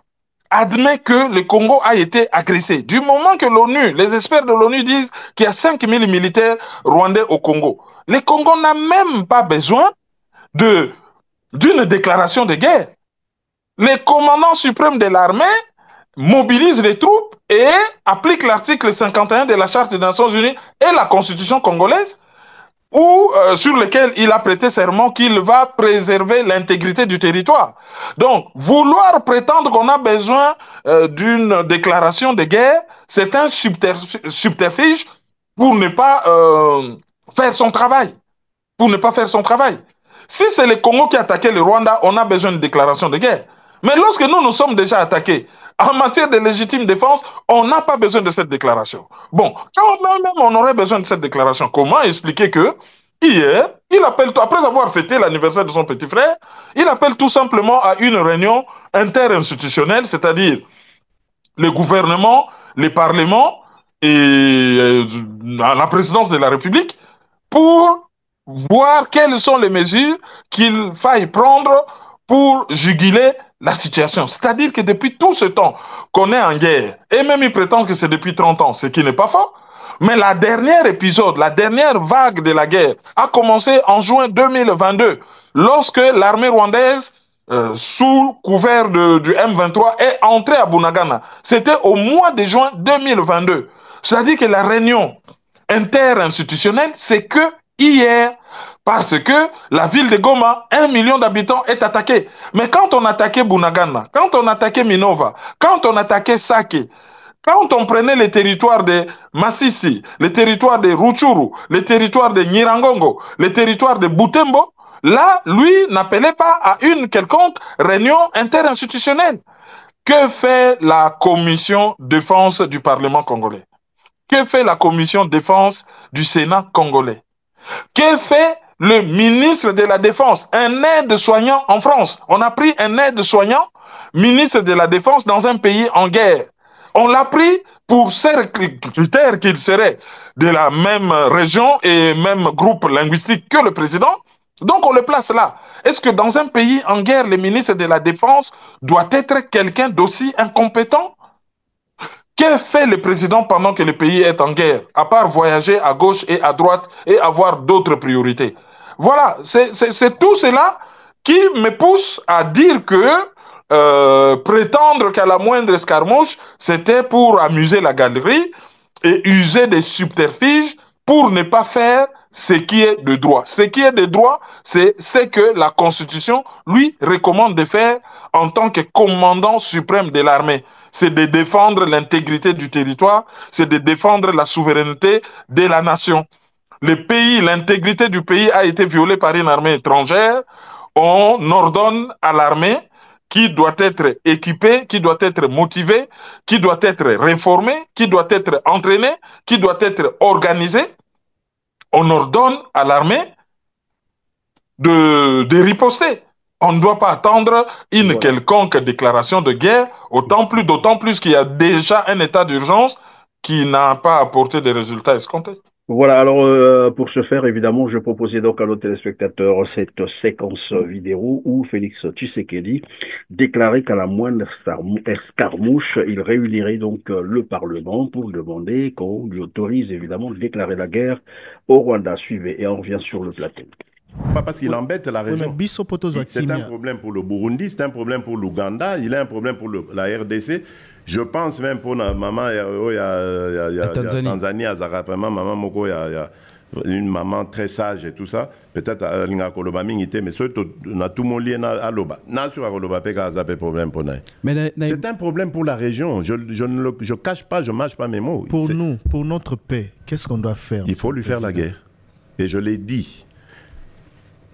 admet que le Congo a été agressé, du moment que l'ONU, les experts de l'ONU disent qu'il y a 5000 militaires rwandais au Congo, le Congo n'a même pas besoin d'une déclaration de guerre. Le commandant suprême de l'armée mobilise les troupes et applique l'article 51 de la Charte des Nations Unies et la Constitution congolaise, sur lequel il a prêté serment qu'il va préserver l'intégrité du territoire. Donc, vouloir prétendre qu'on a besoin d'une déclaration de guerre, c'est un subterfuge pour ne pas faire son travail. Pour ne pas faire son travail. Si c'est le Congo qui a attaqué le Rwanda, on a besoin de déclaration de guerre. Mais lorsque nous sommes déjà attaqués, en matière de légitime défense, on n'a pas besoin de cette déclaration. Bon, quand même on aurait besoin de cette déclaration, comment expliquer que hier, il appelle, après avoir fêté l'anniversaire de son petit frère, il appelle tout simplement à une réunion interinstitutionnelle, c'est-à-dire le gouvernement, les parlements et la présidence de la République, pour voir quelles sont les mesures qu'il faille prendre pour juguler la situation. C'est-à-dire que depuis tout ce temps qu'on est en guerre, et même ils prétendent que c'est depuis 30 ans, ce qui n'est pas faux, mais la dernière épisode, la dernière vague de la guerre a commencé en juin 2022, lorsque l'armée rwandaise, sous couvert du M23, est entrée à Bunagana. C'était au mois de juin 2022. C'est-à-dire que la réunion interinstitutionnelle, c'est que hier, parce que la ville de Goma, 1 million d'habitants, est attaquée. Mais quand on attaquait Bunagana, quand on attaquait Minova, quand on attaquait Sake, Quand on prenait les territoires de Massissi, les territoires de Rutshuru, les territoires de Nyiragongo, les territoires de Butembo, là, lui n'appelait pas à une quelconque réunion interinstitutionnelle. Que fait la commission défense du Parlement congolais? Que fait la commission défense du Sénat congolais? Que fait le ministre de la Défense, un aide-soignant en France? On a pris un aide-soignant, ministre de la Défense, dans un pays en guerre. On l'a pris pour ces critères qu'il serait de la même région et même groupe linguistique que le président. Donc on le place là. Est-ce que dans un pays en guerre, le ministre de la Défense doit être quelqu'un d'aussi incompétent? Que fait le président pendant que le pays est en guerre, à part voyager à gauche et à droite et avoir d'autres priorités? Voilà, c'est tout cela qui me pousse à dire que prétendre qu'à la moindre escarmouche, c'était pour amuser la galerie et user des subterfuges pour ne pas faire ce qui est de droit. Ce qui est de droit, c'est ce que la Constitution lui recommande de faire en tant que commandant suprême de l'armée. C'est de défendre l'intégrité du territoire, c'est de défendre la souveraineté de la nation. Le pays, l'intégrité du pays a été violée par une armée étrangère. On ordonne à l'armée qui doit être équipée, qui doit être motivée, qui doit être réformée, qui doit être entraînée, qui doit être organisée. On ordonne à l'armée de riposter. On ne doit pas attendre une quelconque déclaration de guerre, d'autant plus qu'il y a déjà un état d'urgence qui n'a pas apporté des résultats escomptés. Voilà, alors pour ce faire, évidemment, je proposais donc à nos téléspectateurs cette séquence vidéo où Félix Tshisekedi déclarait qu'à la moindre escarmouche, il réunirait donc le Parlement pour demander qu'on lui autorise évidemment de déclarer la guerre au Rwanda. Suivez et on revient sur le plateau. Pas parce qu'il embête la région. C'est un problème pour le Burundi, c'est un problème pour l'Ouganda, il a un problème pour la RDC. Je pense même pour la maman, il y a Tanzanie, à Zarapema, maman Moko, il y a une maman très sage et tout ça. Peut-être à Linga Koloba Mingité, mais surtout, on a tout mon lien à Loba. C'est un problème pour la région. Je ne cache pas, je ne mâche pas mes mots. Pour nous, pour notre paix, qu'est-ce qu'on doit faire? Il faut lui faire la guerre. Et je l'ai dit.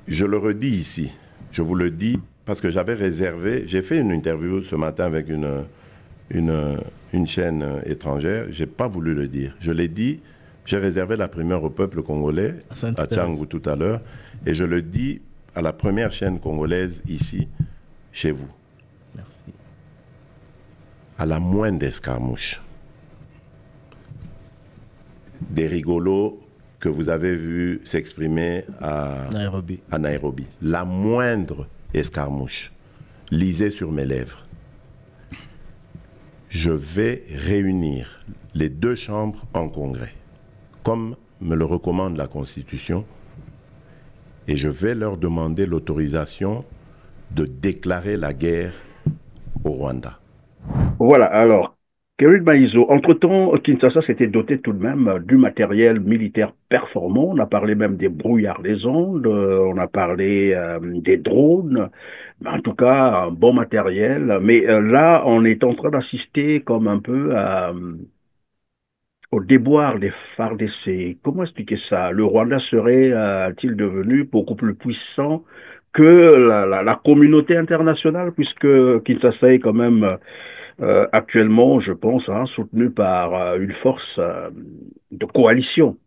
Je le redis ici. Je vous le dis parce que j'avais réservé. J'ai fait une interview ce matin avec une chaîne étrangère. Je n'ai pas voulu le dire. Je l'ai dit. J'ai réservé la primeur au peuple congolais, à Tchangou tout à l'heure. Et je le dis à la première chaîne congolaise ici, chez vous. Merci. À la moindre escarmouche, des rigolos que vous avez vu s'exprimer à Nairobi. La moindre escarmouche, lisez sur mes lèvres. Je vais réunir les deux chambres en congrès, comme me le recommande la Constitution, et je vais leur demander l'autorisation de déclarer la guerre au Rwanda. Voilà, alors, Kérud Maïzo, entre-temps, Kinshasa s'était doté tout de même du matériel militaire performant. On a parlé même des brouillards des ondes, on a parlé des drones, mais en tout cas, un bon matériel. Mais là, on est en train d'assister comme un peu au déboire des FARDC. Comment expliquer ça? Le Rwanda serait-il devenu beaucoup plus puissant que la communauté internationale, puisque Kinshasa est quand même actuellement, je pense, soutenu par une force de coalition.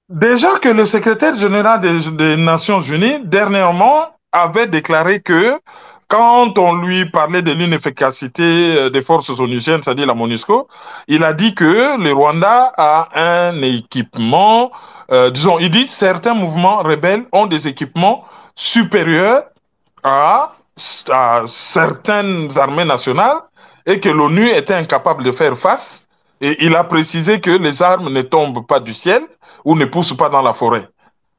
Déjà que le secrétaire général des Nations Unies, dernièrement, avait déclaré que quand on lui parlait de l'inefficacité des forces onusiennes, c'est-à-dire la MONUSCO, il a dit que le Rwanda a un équipement, disons, il dit certains mouvements rebelles ont des équipements supérieurs à certaines armées nationales, et que l'ONU était incapable de faire face. Et il a précisé que les armes ne tombent pas du ciel ou ne poussent pas dans la forêt.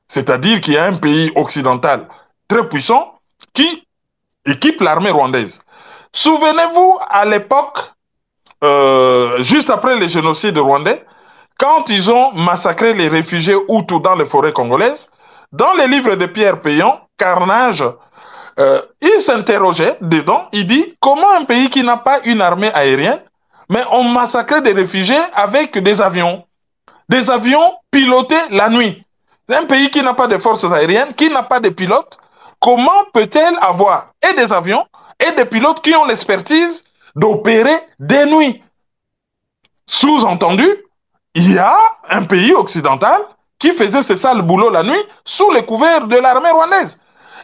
C'est-à-dire qu'il y a un pays occidental très puissant qui équipe l'armée rwandaise. Souvenez-vous, à l'époque, juste après le génocide rwandais, quand ils ont massacré les réfugiés Hutus dans les forêts congolaises, dans les livres de Pierre Péan, Carnage, il s'interrogeait dedans, il dit comment un pays qui n'a pas une armée aérienne mais on massacrait des réfugiés avec des avions. Des avions pilotés la nuit. Un pays qui n'a pas de forces aériennes, qui n'a pas de pilotes, comment peut-elle avoir et des avions et des pilotes qui ont l'expertise d'opérer des nuits? Sous-entendu, il y a un pays occidental qui faisait ce sale boulot la nuit sous les couverts de l'armée rwandaise.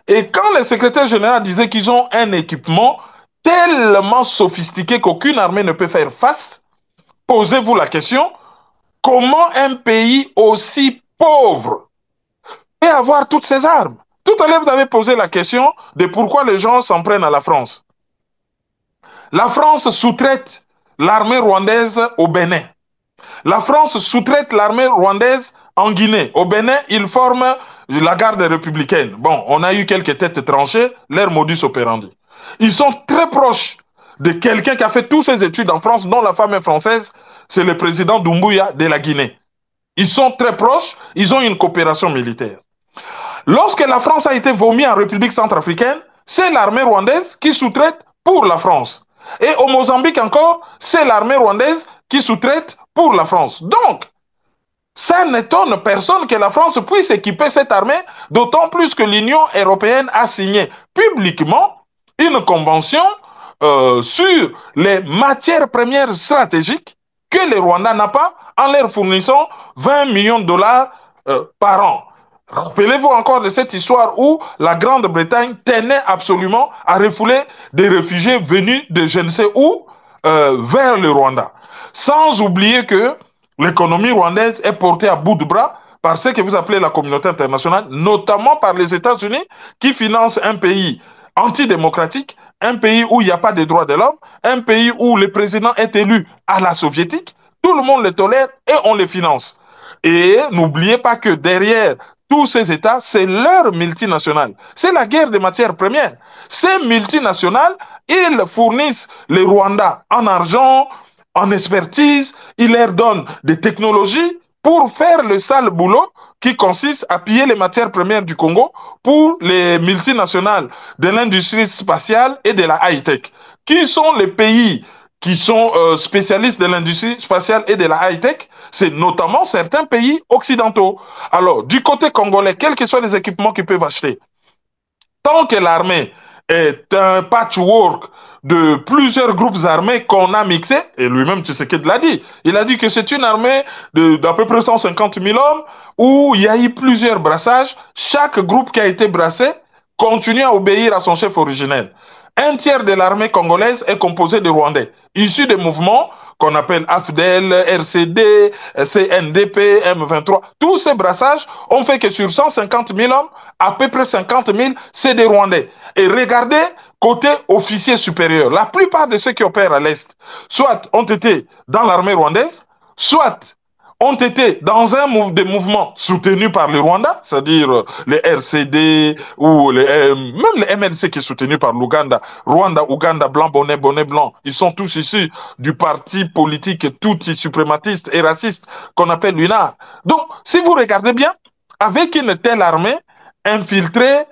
Et quand le secrétaire général disait qu'ils ont un équipement tellement sophistiqué qu'aucune armée ne peut faire face, posez-vous la question, comment un pays aussi pauvre peut avoir toutes ces armes? Tout à l'heure, vous avez posé la question de pourquoi les gens s'en prennent à la France. La France sous-traite l'armée rwandaise au Bénin. La France sous-traite l'armée rwandaise en Guinée. Au Bénin, ils forment la garde républicaine. Bon, on a eu quelques têtes tranchées, leur modus operandi. Ils sont très proches de quelqu'un qui a fait toutes ses études en France, dont la femme est française, c'est le président Doumbouya de la Guinée. Ils sont très proches, ils ont une coopération militaire. Lorsque la France a été vomi en République centrafricaine, c'est l'armée rwandaise qui sous-traite pour la France. Et au Mozambique encore, c'est l'armée rwandaise qui sous-traite pour la France. Donc, ça n'étonne personne que la France puisse équiper cette armée, d'autant plus que l'Union européenne a signé publiquement une convention sur les matières premières stratégiques que le Rwanda n'a pas en leur fournissant 20 millions de dollars par an. Rappelez-vous encore de cette histoire où la Grande-Bretagne tenait absolument à refouler des réfugiés venus de je ne sais où vers le Rwanda. Sans oublier que l'économie rwandaise est portée à bout de bras par ce que vous appelez la communauté internationale, notamment par les États-Unis qui financent un pays antidémocratique, un pays où il n'y a pas de droits de l'homme, un pays où le président est élu à la soviétique, tout le monde les tolère et on les finance. Et n'oubliez pas que derrière tous ces États, c'est leur multinationale. C'est la guerre des matières premières. Ces multinationales, ils fournissent les Rwandais en argent, en expertise, ils leur donnent des technologies pour faire le sale boulot qui consiste à piller les matières premières du Congo pour les multinationales de l'industrie spatiale et de la high-tech. Qui sont les pays qui sont spécialistes de l'industrie spatiale et de la high-tech? C'est notamment certains pays occidentaux. Alors, du côté congolais, quels que soient les équipements qu'ils peuvent acheter, tant que l'armée est un patchwork de plusieurs groupes armés qu'on a mixés, et lui-même Tshisekedi l'a dit, il a dit que c'est une armée d'à peu près 150 000 hommes où il y a eu plusieurs brassages, chaque groupe qui a été brassé continue à obéir à son chef originel. Un tiers de l'armée congolaise est composé de Rwandais, issus des mouvements qu'on appelle AFDEL, RCD, CNDP, M23. Tous ces brassages ont fait que sur 150 000 hommes, à peu près 50 000, c'est des Rwandais. Et regardez, côté officier supérieur, la plupart de ceux qui opèrent à l'Est, soit ont été dans l'armée rwandaise, soit ont été dans un des mouvements soutenus par le Rwanda, c'est-à-dire les RCD ou même le MLC qui est soutenu par l'Ouganda, Rwanda, Ouganda, blanc, bonnet, bonnet blanc. Ils sont tous issus du parti politique Tutsi suprématiste et raciste qu'on appelle l'UNAR. Donc, si vous regardez bien, avec une telle armée infiltrée,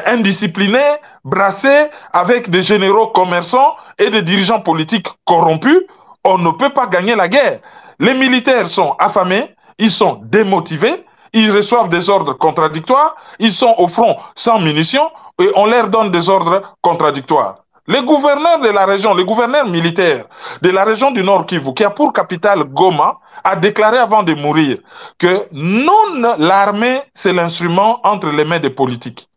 indisciplinée, brassée, avec des généraux commerçants et des dirigeants politiques corrompus, on ne peut pas gagner la guerre. Les militaires sont affamés, ils sont démotivés, ils reçoivent des ordres contradictoires, ils sont au front sans munitions et on leur donne des ordres contradictoires. Le gouverneur de la région, le gouverneur militaire de la région du Nord Kivu, qui a pour capitale Goma, a déclaré avant de mourir que non, l'armée, c'est l'instrument entre les mains des politiques.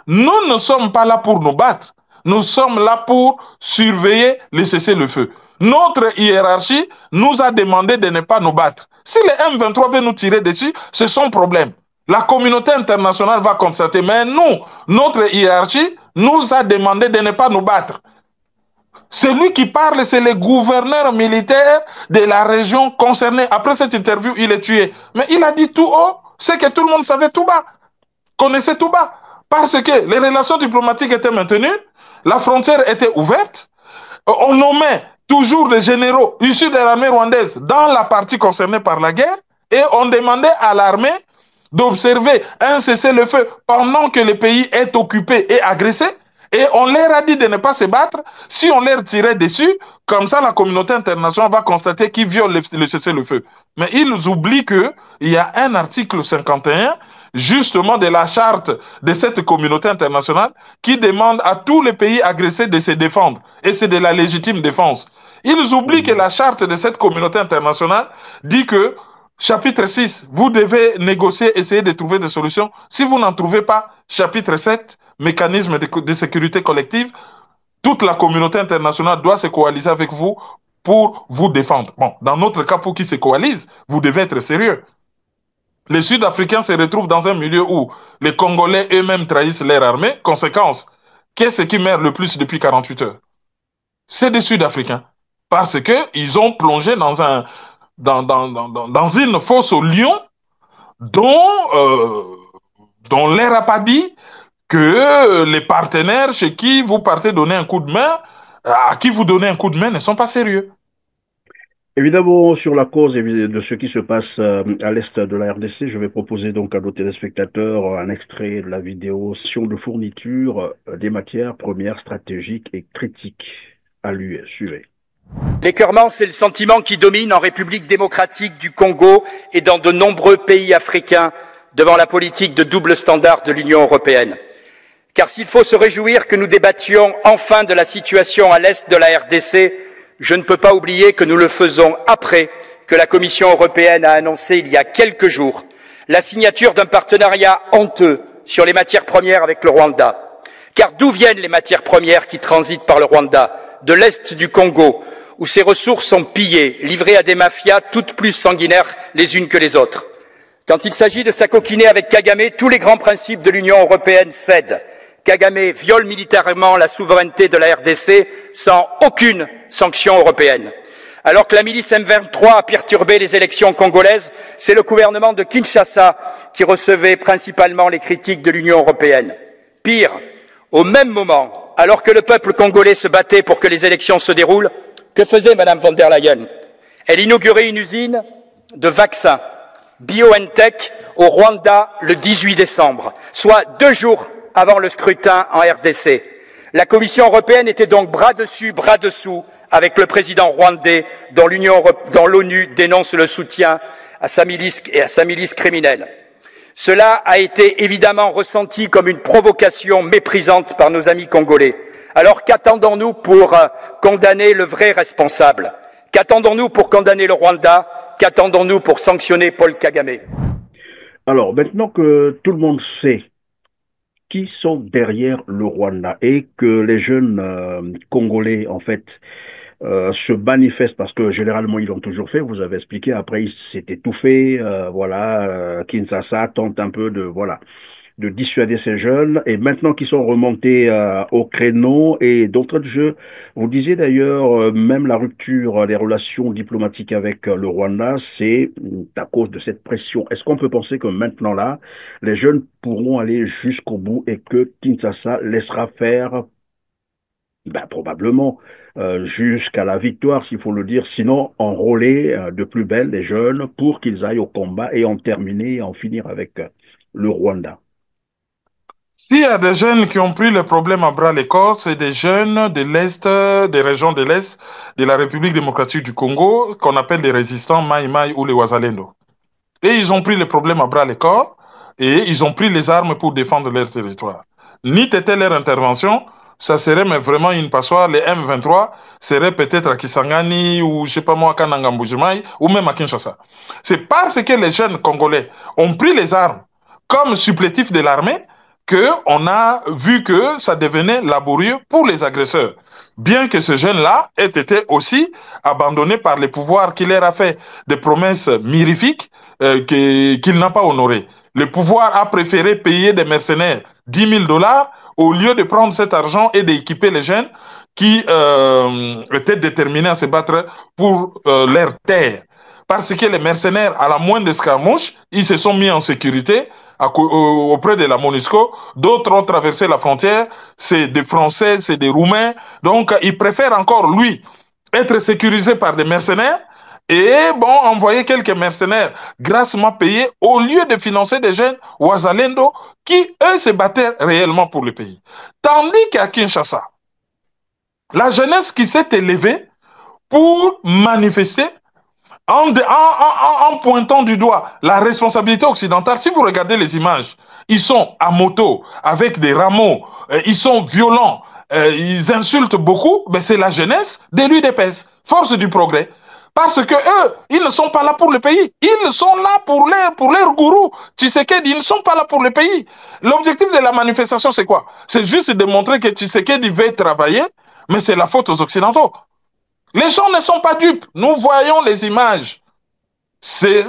Nous ne sommes pas là pour nous battre, nous sommes là pour surveiller le cessez-le-feu. Notre hiérarchie nous a demandé de ne pas nous battre. Si les M23 veulent nous tirer dessus, c'est son problème. La communauté internationale va constater, mais nous, notre hiérarchie nous a demandé de ne pas nous battre. Celui qui parle, c'est le gouverneur militaire de la région concernée. Après cette interview, il est tué. Mais il a dit tout haut, c'est que tout le monde savait tout bas, connaissait tout bas. Parce que les relations diplomatiques étaient maintenues, la frontière était ouverte, on nommait toujours les généraux issus de l'armée rwandaise dans la partie concernée par la guerre et on demandait à l'armée d'observer un cessez-le-feu pendant que le pays est occupé et agressé et on leur a dit de ne pas se battre. Si on leur tirait dessus, Comme ça, la communauté internationale va constater qu'ils violent le cessez-le-feu. Mais ils oublient qu'il y a un article 51, justement de la charte de cette communauté internationale, qui demande à tous les pays agressés de se défendre. Et c'est de la légitime défense. Ils oublient que la charte de cette communauté internationale dit que, chapitre 6, vous devez négocier, essayer de trouver des solutions. Si vous n'en trouvez pas, chapitre 7, mécanisme de sécurité collective, toute la communauté internationale doit se coaliser avec vous pour vous défendre. Bon, dans notre cas, pour qu'ils se coalisent, vous devez être sérieux. Les Sud-Africains se retrouvent dans un milieu où les Congolais eux-mêmes trahissent leur armée. Conséquence, qu'est-ce qui meurt le plus depuis 48 heures? C'est des Sud-Africains. Parce qu'ils ont plongé dans une fosse au lion dont l'air n'a pas dit que les partenaires chez qui vous partez donner un coup de main, à qui vous donnez un coup de main, ne sont pas sérieux. Évidemment, sur la cause de ce qui se passe à l'est de la RDC, je vais proposer donc à nos téléspectateurs un extrait de la vidéo sur de fourniture des matières premières stratégiques et critiques à l'UE. Suivez. L'écœurement, c'est le sentiment qui domine en République démocratique du Congo et dans de nombreux pays africains devant la politique de double standard de l'Union européenne. Car s'il faut se réjouir que nous débattions enfin de la situation à l'est de la RDC, je ne peux pas oublier que nous le faisons après que la Commission européenne a annoncé il y a quelques jours la signature d'un partenariat honteux sur les matières premières avec le Rwanda. Car d'où viennent les matières premières qui transitent par le Rwanda? De l'est du Congo, où ces ressources sont pillées, livrées à des mafias toutes plus sanguinaires les unes que les autres. Quand il s'agit de s'acoquiner avec Kagame, tous les grands principes de l'Union européenne cèdent. Kagame viole militairement la souveraineté de la RDC sans aucune sanction européenne. Alors que la milice M23 a perturbé les élections congolaises, c'est le gouvernement de Kinshasa qui recevait principalement les critiques de l'Union européenne. Pire, au même moment, alors que le peuple congolais se battait pour que les élections se déroulent, que faisait Mme von der Leyen? Elle inaugurait une usine de vaccins BioNTech au Rwanda le 18 décembre, soit 2 jours avant le scrutin en RDC. La Commission européenne était donc bras dessus, bras dessous avec le président rwandais dont l'ONU dénonce le soutien à sa milice et à sa milice criminelle. Cela a été évidemment ressenti comme une provocation méprisante par nos amis congolais. Alors qu'attendons-nous pour condamner le vrai responsable? Qu'attendons-nous pour condamner le Rwanda? Qu'attendons-nous pour sanctionner Paul Kagame? Alors, maintenant que tout le monde sait qui sont derrière le Rwanda et que les jeunes Congolais, en fait, se manifestent parce que généralement ils l'ont toujours fait, vous avez expliqué, après ils s'est étouffé, Kinshasa tente un peu de dissuader ces jeunes, et maintenant qu'ils sont remontés au créneau et d'entrée de jeu, vous disiez d'ailleurs, même la rupture des relations diplomatiques avec le Rwanda, c'est à cause de cette pression. Est-ce qu'on peut penser que maintenant là, les jeunes pourront aller jusqu'au bout et que Kinshasa laissera faire probablement jusqu'à la victoire, s'il faut le dire, sinon enrôler de plus belle les jeunes pour qu'ils aillent au combat et en terminer et en finir avec le Rwanda? S'il y a des jeunes qui ont pris le problème à bras le corps, c'est des jeunes de l'Est, des régions de l'Est de la République démocratique du Congo, qu'on appelle les résistants Mai Mai ou les Wazalendo. Et ils ont pris le problème à bras le corps et ils ont pris les armes pour défendre leur territoire. Ni était leur intervention, ça serait mais vraiment une passoire. Les M23 seraient peut-être à Kisangani ou je sais pas moi, à Kanangambujimai ou même à Kinshasa. C'est parce que les jeunes Congolais ont pris les armes comme supplétifs de l'armée qu'on a vu que ça devenait laborieux pour les agresseurs. Bien que ces jeunes-là aient été aussi abandonnés par les pouvoirs qui leur a fait des promesses mirifiques qu'il n'a pas honorées. Le pouvoir a préféré payer des mercenaires $10 000 au lieu de prendre cet argent et d'équiper les jeunes qui étaient déterminés à se battre pour leur terre. Parce que les mercenaires, à la moindre escarmouche, ils se sont mis en sécurité auprès de la MONUSCO. D'autres ont traversé la frontière, c'est des Français, c'est des Roumains. Donc, il préfère encore, lui, être sécurisé par des mercenaires et, envoyer quelques mercenaires grassement payés au lieu de financer des jeunes Wazalendo qui, eux, se battaient réellement pour le pays. Tandis qu'à Kinshasa, la jeunesse qui s'est élevée pour manifester en pointant du doigt la responsabilité occidentale. Si vous regardez les images, ils sont à moto, avec des rameaux, ils sont violents, ils insultent beaucoup, mais c'est la jeunesse de l'UDPS, force du progrès. Parce que eux, ils ne sont pas là pour le pays. Ils sont là pour leur gourou. Tshisekedi, ils ne sont pas là pour le pays. L'objectif de la manifestation, c'est quoi? C'est juste de montrer que Tshisekedi veut travailler, mais c'est la faute aux Occidentaux. Les gens ne sont pas dupes. Nous voyons les images. Il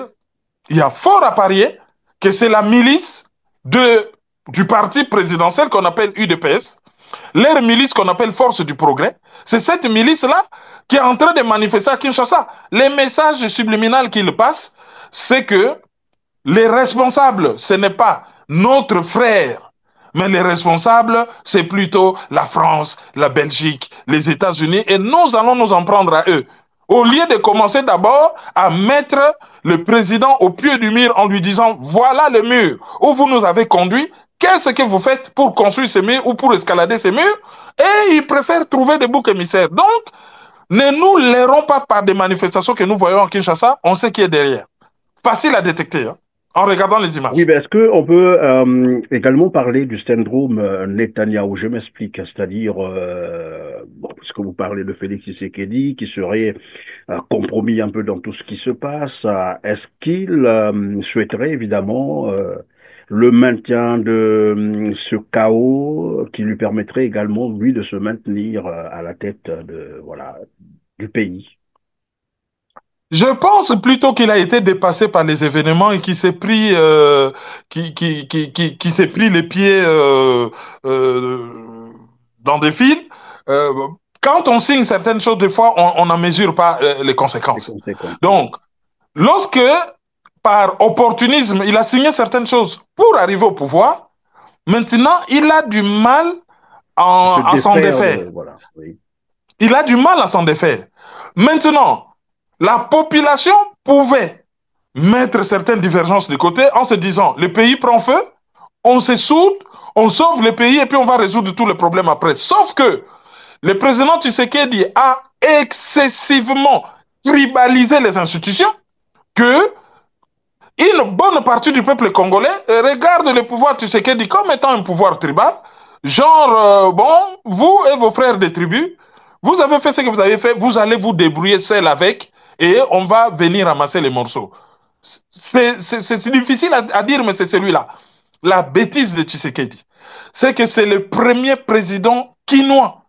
y a fort à parier que c'est la milice du parti présidentiel qu'on appelle UDPS, leur milice qu'on appelle Force du Progrès. C'est cette milice-là qui est en train de manifester à Kinshasa. Les messages subliminaux qu'ils passent, c'est que les responsables, ce n'est pas notre frère, mais les responsables, c'est plutôt la France, la Belgique, les États-Unis, et nous allons nous en prendre à eux. Au lieu de commencer d'abord à mettre le président au pied du mur en lui disant, voilà le mur où vous nous avez conduits, qu'est-ce que vous faites pour construire ces murs ou pour escalader ces murs? Et ils préfèrent trouver des boucs émissaires. Donc, ne nous lairons pas par des manifestations que nous voyons à Kinshasa, on sait qui est derrière. Facile à détecter, hein, en regardant les images. Oui, mais est-ce qu'on peut également parler du syndrome Netanyahou? Je m'explique, c'est-à-dire, puisque vous parlez de Félix Tshisekedi, qui serait compromis un peu dans tout ce qui se passe, est-ce qu'il souhaiterait évidemment le maintien de ce chaos qui lui permettrait également, lui, de se maintenir à la tête du pays? Je pense plutôt qu'il a été dépassé par les événements et qu'il s'est pris, qui s'est pris les pieds dans des fils. Quand on signe certaines choses, des fois, on n'en mesure pas les conséquences. Donc, lorsque, par opportunisme, il a signé certaines choses pour arriver au pouvoir, maintenant, il a du mal à s'en défaire. Voilà, oui. Il a du mal à s'en défaire. Maintenant, la population pouvait mettre certaines divergences de côté en se disant, le pays prend feu, on se soude, on sauve le pays et puis on va résoudre tous les problèmes après. Sauf que le président Tshisekedi a excessivement tribalisé les institutions, que une bonne partie du peuple congolais regarde le pouvoir Tshisekedi comme étant un pouvoir tribal, genre, vous et vos frères des tribus, vous avez fait ce que vous avez fait, vous allez vous débrouiller seul avec, et on va venir ramasser les morceaux. C'est difficile à dire, mais c'est celui-là. La bêtise de Tshisekedi, c'est que c'est le premier président quinois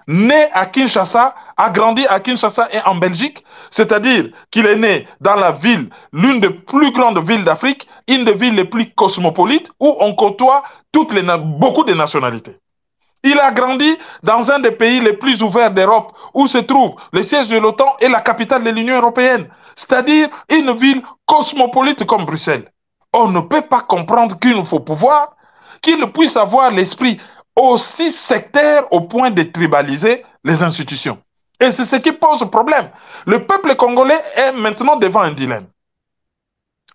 né à Kinshasa, a grandi à Kinshasa et en Belgique, c'est-à-dire qu'il est né dans la ville, l'une des plus grandes villes d'Afrique, une des villes les plus cosmopolites, où on côtoie beaucoup de nationalités. Il a grandi dans un des pays les plus ouverts d'Europe, où se trouve le siège de l'OTAN et la capitale de l'Union européenne, c'est-à-dire une ville cosmopolite comme Bruxelles. On ne peut pas comprendre qu'il faut pouvoir, qu'il puisse avoir l'esprit aussi sectaire au point de tribaliser les institutions. Et c'est ce qui pose problème. Le peuple congolais est maintenant devant un dilemme.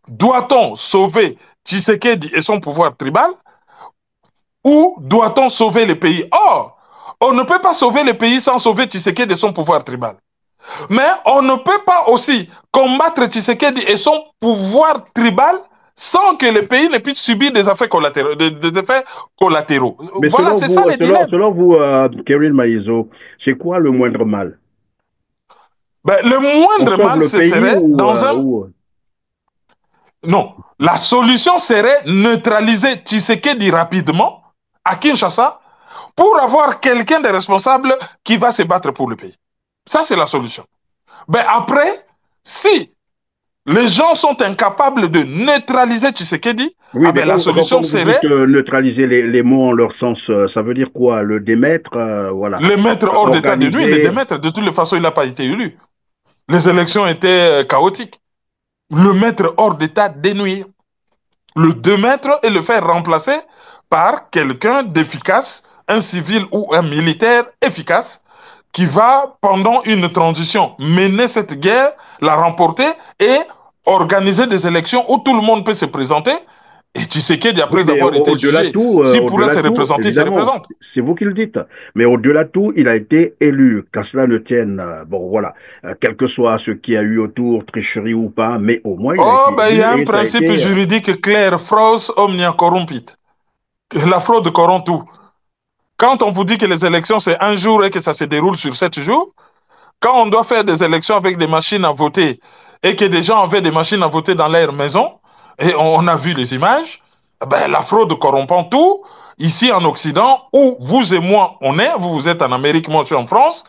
Doit-on sauver Tshisekedi et son pouvoir tribal, ou doit-on sauver le pays? Or, on ne peut pas sauver le pays sans sauver Tshisekedi et son pouvoir tribal. Mais on ne peut pas aussi combattre Tshisekedi et son pouvoir tribal sans que le pays ne puisse subir des effets collatéraux. Mais voilà, c'est ça le dilemme. Selon vous, Kéril Maïzo, c'est quoi le moindre mal? Le moindre mal, ce serait Non, la solution serait neutraliser Tshisekedi rapidement à Kinshasa pour avoir quelqu'un de responsable qui va se battre pour le pays. Ça, c'est la solution. Après, si les gens sont incapables de neutraliser Tshisekedi, oui, la solution serait... neutraliser les mots en leur sens, ça veut dire quoi? Le démettre, voilà. Le mettre hors d'état de nuire, le démettre, de toutes les façons, il n'a pas été élu. Les élections étaient chaotiques. Le mettre hors d'état de nuire. Le démettre et le faire remplacer par quelqu'un d'efficace, un civil ou un militaire efficace, qui va, pendant une transition, mener cette guerre, la remporter et organiser des élections où tout le monde peut se présenter Et Tshisekedi, après Oui, avoir été au-delà de jugé, tout, s'il pourrait se représenter, il se évidemment, représente. c'est vous qui le dites. Mais au-delà de tout, il a été élu. Qu'à cela ne tienne, bon voilà, quel que soit ce qu'il y a eu autour, tricherie ou pas, mais au moins il a Oh, été ben il élu y a un et ça a principe été. juridique clair, Fros omnia corrompit. La fraude corrompt tout. Quand on vous dit que les élections c'est un jour et que ça se déroule sur 7 jours, quand on doit faire des élections avec des machines à voter et que des gens avaient des machines à voter dans leur maison, et on a vu les images, ben, la fraude corrompant tout, ici en Occident, où vous et moi on est, vous êtes en Amérique, moi je suis en France,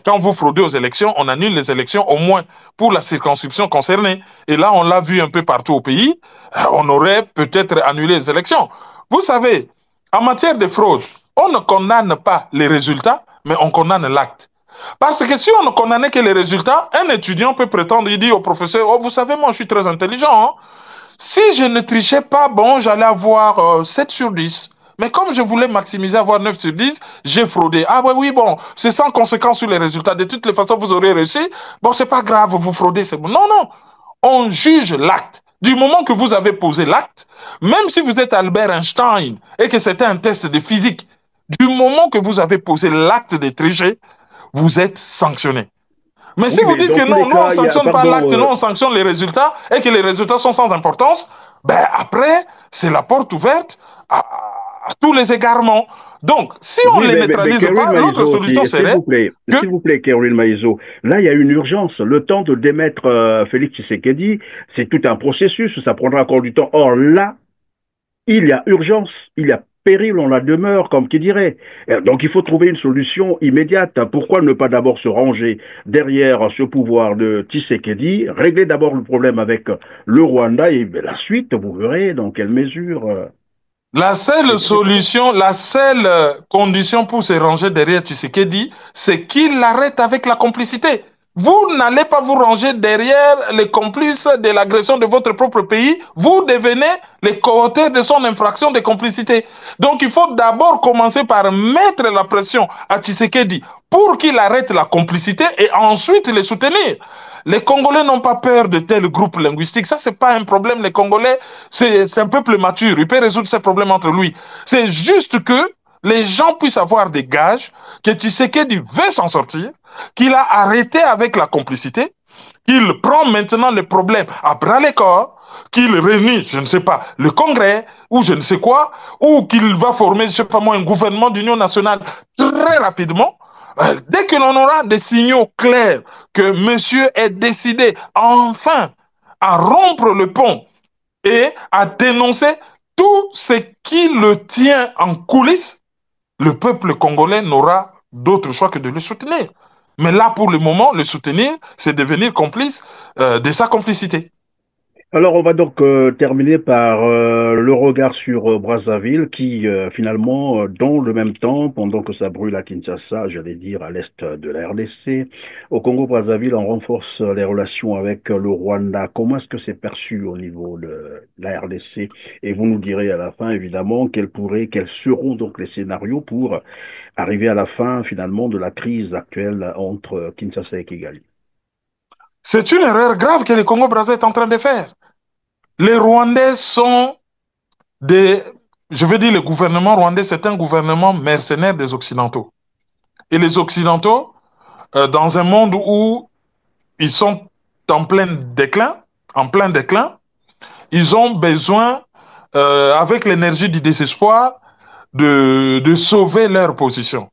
quand vous fraudez aux élections, on annule les élections au moins pour la circonscription concernée. Et là, on l'a vu un peu partout au pays, on aurait peut-être annulé les élections. Vous savez, en matière de fraude, on ne condamne pas les résultats, mais on condamne l'acte. Parce que si on ne condamnait que les résultats, un étudiant peut prétendre, il dit au professeur, oh, vous savez, moi je suis très intelligent, hein. Si je ne trichais pas, bon, j'allais avoir 7 sur 10. Mais comme je voulais maximiser, avoir 9 sur 10, j'ai fraudé. Ah ouais, oui, bon, c'est sans conséquence sur les résultats. De toutes les façons, vous aurez réussi. Bon, c'est pas grave, vous fraudez, c'est bon. Non, non, on juge l'acte. Du moment que vous avez posé l'acte, même si vous êtes Albert Einstein et que c'était un test de physique, du moment que vous avez posé l'acte de tricher, vous êtes sanctionné. Mais si vous dites que non, nous on ne sanctionne pas l'acte, nous on sanctionne les résultats et que les résultats sont sans importance, ben après, c'est la porte ouverte à tous les égarements. Donc, si on ne les neutralise pas, l'autre solution serait S'il vous plaît, Caroline Maïzo, là, il y a une urgence. Le temps de démettre Félix Tshisekedi, c'est tout un processus, ça prendra encore du temps. Or, là, il y a urgence, il y a péril en la demeure, comme qui dirait. Donc il faut trouver une solution immédiate. Pourquoi ne pas d'abord se ranger derrière ce pouvoir de Tshisekedi, régler d'abord le problème avec le Rwanda et la suite, vous verrez dans quelle mesure. La seule solution, la seule condition pour se ranger derrière Tshisekedi, c'est qu'il arrête avec la complicité. Vous n'allez pas vous ranger derrière les complices de l'agression de votre propre pays. Vous devenez les co-auteurs de son infraction de complicité. Donc il faut d'abord commencer par mettre la pression à Tshisekedi pour qu'il arrête la complicité et ensuite les soutenir. Les Congolais n'ont pas peur de tels groupes linguistiques. Ça, c'est pas un problème. Les Congolais, c'est un peuple mature. Il peut résoudre ses problèmes entre lui. C'est juste que les gens puissent avoir des gages que Tshisekedi veut s'en sortir, qu'il a arrêté avec la complicité, qu'il prend maintenant les problèmes à bras le corps, qu'il réunit, je ne sais pas, le Congrès, ou je ne sais quoi, ou qu'il va former, je ne sais pas moi, un gouvernement d'union nationale très rapidement. Dès que l'on aura des signaux clairs que monsieur est décidé enfin à rompre le pont et à dénoncer tout ce qui le tient en coulisses, le peuple congolais n'aura d'autre choix que de le soutenir. Mais là, pour le moment, le soutenir, c'est devenir complice de sa complicité. Alors, on va donc terminer par le regard sur Brazzaville qui, finalement, dans le même temps, pendant que ça brûle à Kinshasa, j'allais dire à l'est de la RDC, au Congo-Brazzaville, on renforce les relations avec le Rwanda. Comment est-ce que c'est perçu au niveau de la RDC? Et vous nous direz à la fin, évidemment, quels seront donc les scénarios pour arriver à la fin, finalement, de la crise actuelle entre Kinshasa et Kigali. C'est une erreur grave que le Congo-Brazzaville est en train de faire. Les Rwandais sont je veux dire, le gouvernement rwandais, c'est un gouvernement mercenaire des Occidentaux. Et les Occidentaux, dans un monde où ils sont en plein déclin, ils ont besoin, avec l'énergie du désespoir, de sauver leur position.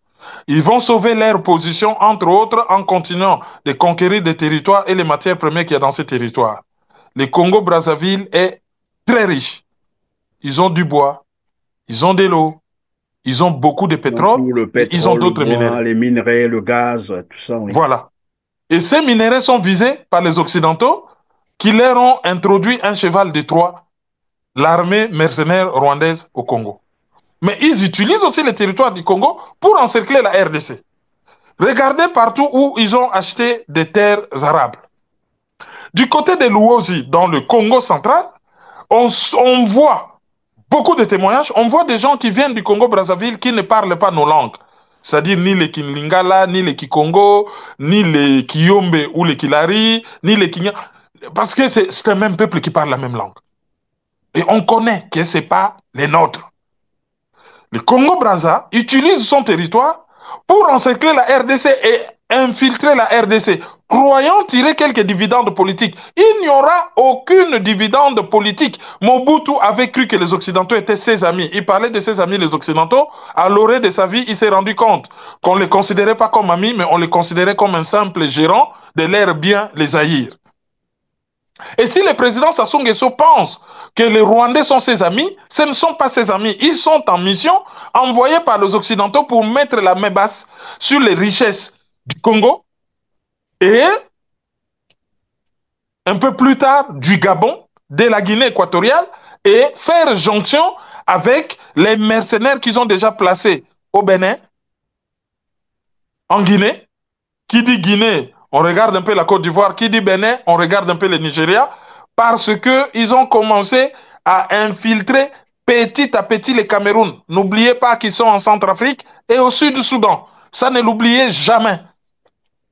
Ils vont sauver leur position, entre autres, en continuant de conquérir des territoires et les matières premières qu'il y a dans ces territoires. Le Congo-Brazzaville est très riche. Ils ont du bois, ils ont de l'eau, ils ont beaucoup de pétrole, ils ont d'autres minéraux. Les minerais, le gaz, tout ça. Oui. Voilà. Et ces minéraux sont visés par les Occidentaux qui leur ont introduit un cheval de Troie, l'armée mercenaire rwandaise au Congo. Mais ils utilisent aussi les territoires du Congo pour encercler la RDC. Regardez partout où ils ont acheté des terres arables. Du côté de Luozi, dans le Congo central, on voit beaucoup de témoignages. On voit des gens qui viennent du Congo-Brazzaville qui ne parlent pas nos langues. C'est-à-dire ni les Kinlingala, ni les Kikongo, ni les Kiyombe ou les Kilari, ni les Kinya. Parce que c'est un même peuple qui parle la même langue. Et on connaît que ce n'est pas les nôtres. Le Congo-Brazza utilise son territoire pour encercler la RDC et infiltrer la RDC, croyant tirer quelques dividendes politiques. Il n'y aura aucune dividende politique. Mobutu avait cru que les Occidentaux étaient ses amis. Il parlait de ses amis, les Occidentaux. À l'orée de sa vie, il s'est rendu compte qu'on ne les considérait pas comme amis, mais on les considérait comme un simple gérant de l'air bien les haïr. Et si le président Sassou Nguesso pense que les Rwandais sont ses amis, ce ne sont pas ses amis. Ils sont en mission, envoyés par les Occidentaux pour mettre la main basse sur les richesses du Congo et un peu plus tard du Gabon, de la Guinée équatoriale et faire jonction avec les mercenaires qu'ils ont déjà placés au Bénin, en Guinée. Qui dit Guinée, on regarde un peu la Côte d'Ivoire. Qui dit Bénin, on regarde un peu le Nigeria. Parce qu'ils ont commencé à infiltrer petit à petit les Cameroun. N'oubliez pas qu'ils sont en Centrafrique et au sud du Soudan. Ça, ne l'oubliez jamais.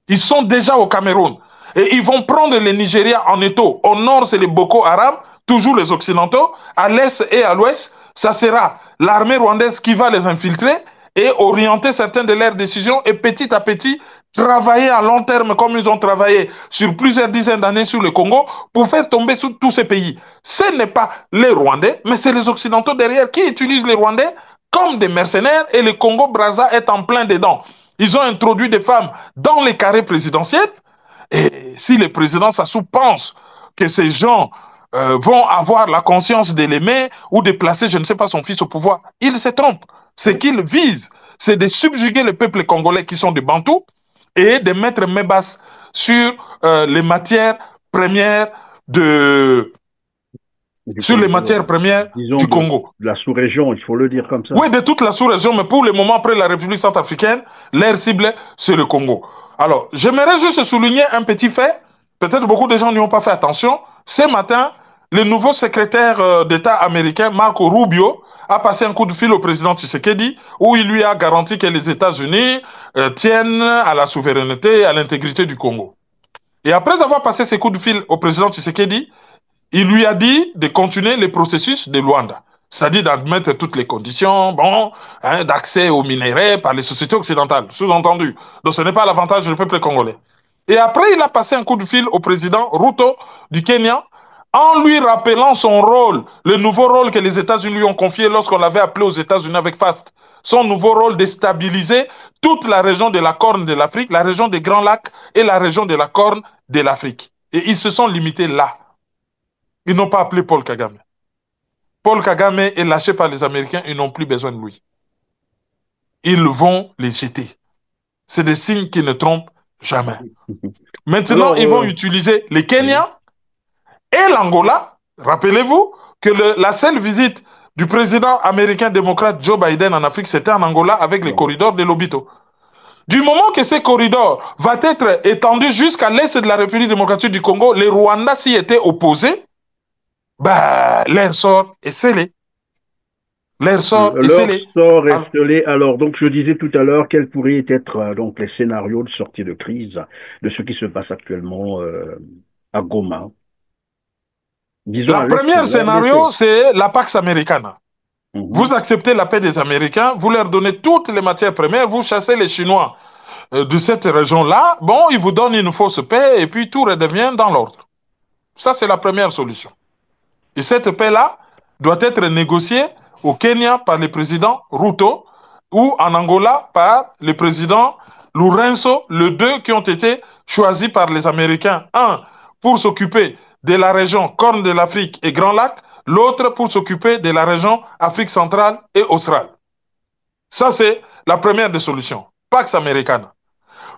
Ils sont déjà au Cameroun. Et ils vont prendre le Nigeria en étau. Au nord, c'est les Boko Haram, toujours les Occidentaux. À l'est et à l'ouest, ça sera l'armée rwandaise qui va les infiltrer et orienter certaines de leurs décisions et petit à petit travailler à long terme comme ils ont travaillé sur plusieurs dizaines d'années sur le Congo pour faire tomber sur tous ces pays. Ce n'est pas les Rwandais, mais c'est les Occidentaux derrière qui utilisent les Rwandais comme des mercenaires et le Congo-Brazza est en plein dedans. Ils ont introduit des femmes dans les carrés présidentiels et si le président Sassou pense que ces gens vont avoir la conscience de l'aimer ou de placer, je ne sais pas, son fils au pouvoir, il se trompe. Ce qu'il vise, c'est de subjuguer le peuple congolais qui sont des Bantous et de mettre main basse sur les matières premières du Congo. De la sous-région, il faut le dire comme ça. Oui, de toute la sous-région, mais pour le moment, après la République centrafricaine, l'air cible, c'est le Congo. Alors, j'aimerais juste souligner un petit fait. Peut-être beaucoup de gens n'y ont pas fait attention. Ce matin, le nouveau secrétaire d'État américain, Marco Rubio, a passé un coup de fil au président Tshisekedi, où il lui a garanti que les États-Unis tiennent à la souveraineté et à l'intégrité du Congo. Et après avoir passé ces coups de fil au président Tshisekedi, il lui a dit de continuer le processus de Luanda, c'est-à-dire d'admettre toutes les conditions, d'accès aux minéraux par les sociétés occidentales, sous-entendu. Donc ce n'est pas l'avantage du peuple congolais. Et après, il a passé un coup de fil au président Ruto du Kenya, en lui rappelant son rôle, le nouveau rôle que les États-Unis lui ont confié lorsqu'on l'avait appelé aux États-Unis avec FAST, son nouveau rôle de stabiliser toute la région de la Corne de l'Afrique, la région des Grands Lacs et la région de la Corne de l'Afrique. Et ils se sont limités là. Ils n'ont pas appelé Paul Kagame. Paul Kagame est lâché par les Américains, ils n'ont plus besoin de lui. Ils vont les jeter. C'est des signes qui ne trompent jamais. Maintenant, ils vont utiliser les Kenyans et l'Angola. Rappelez-vous que la seule visite du président américain démocrate Joe Biden en Afrique, c'était en Angola avec les corridors de Lobito. Du moment que ces corridors vont être étendus jusqu'à l'est de la République démocratique du Congo, les Rwandais s'y étaient opposés, leur sort est scellé. Leur sort est scellé. Alors, donc, je disais tout à l'heure, quels pourraient être donc les scénarios de sortie de crise de ce qui se passe actuellement à Goma. Le premier scénario, c'est la Pax Americana. Vous acceptez la paix des Américains, vous leur donnez toutes les matières premières, vous chassez les Chinois de cette région-là, bon, ils vous donnent une fausse paix et puis tout redevient dans l'ordre. Ça, c'est la première solution. Et cette paix-là doit être négociée au Kenya par le président Ruto ou en Angola par le président Lourenço, les deux qui ont été choisis par les Américains. Un, pour s'occuper de la région Corne de l'Afrique et Grand Lac, l'autre pour s'occuper de la région Afrique centrale et australe. Ça, c'est la première des solutions. Pax Americana.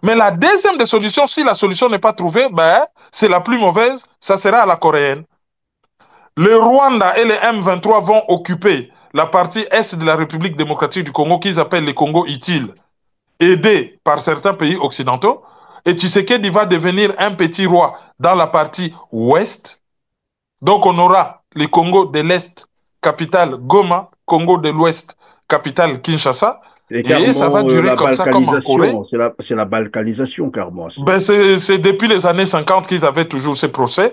Mais la deuxième des solutions, si la solution n'est pas trouvée, c'est la plus mauvaise, ça sera à la coréenne. Le Rwanda et les M23 vont occuper la partie est de la République démocratique du Congo qu'ils appellent le Congo utile, aidé par certains pays occidentaux. Et Tshisekedi va devenir un petit roi dans la partie ouest. Donc on aura le Congo de l'Est, capitale Goma, Congo de l'Ouest, capitale Kinshasa. Et ça va durer comme ça, comme en Corée. C'est la balkanisation, carrément. C'est depuis les années 50 qu'ils avaient toujours ces projets.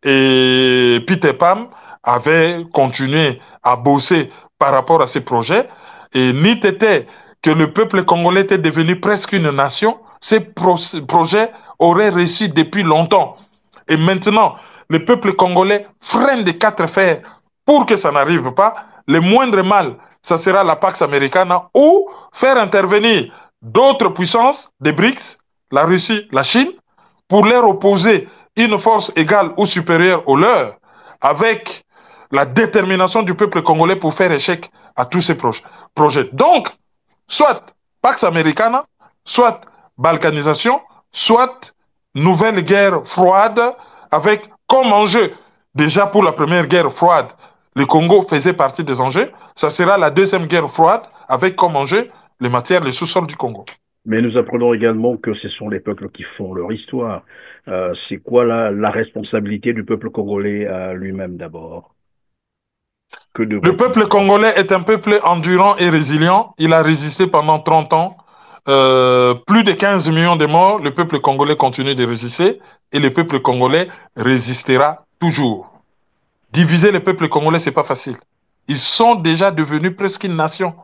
Et Peter Pam avait continué à bosser par rapport à ces projets, et n'eût été que le peuple congolais était devenu presque une nation, ces projets auraient réussi depuis longtemps. Et maintenant, le peuple congolais freine des quatre fers pour que ça n'arrive pas. Le moindre mal, ça sera la Pax Americana ou faire intervenir d'autres puissances, des BRICS, la Russie, la Chine, pour leur opposer une force égale ou supérieure aux leurs, avec la détermination du peuple congolais pour faire échec à tous ces projets. Donc, soit Pax Americana, soit balkanisation, soit nouvelle guerre froide, avec comme enjeu, déjà pour la première guerre froide, le Congo faisait partie des enjeux, ça sera la deuxième guerre froide, avec comme enjeu les matières, les sous-sols du Congo. Mais nous apprenons également que ce sont les peuples qui font leur histoire. C'est quoi la responsabilité du peuple congolais lui-même d'abord? Le peuple congolais est un peuple endurant et résilient. Il a résisté pendant 30 ans. Plus de 15 millions de morts. Le peuple congolais continue de résister et le peuple congolais résistera toujours. Diviser le peuple congolais, c'est pas facile. Ils sont déjà devenus presque une nation.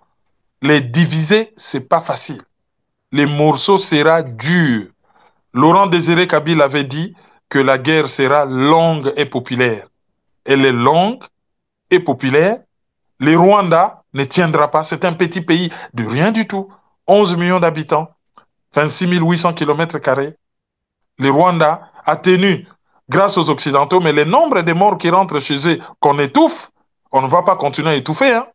Les diviser, c'est pas facile. Les morceaux sera dur. Laurent Désiré Kabila avait dit que la guerre sera longue et populaire. Elle est longue et populaire. Le Rwanda ne tiendra pas. C'est un petit pays de rien du tout. 11 millions d'habitants, 26 800 km². Le Rwanda a tenu grâce aux Occidentaux, mais le nombre de morts qui rentrent chez eux, qu'on étouffe, on ne va pas continuer à étouffer. Hein.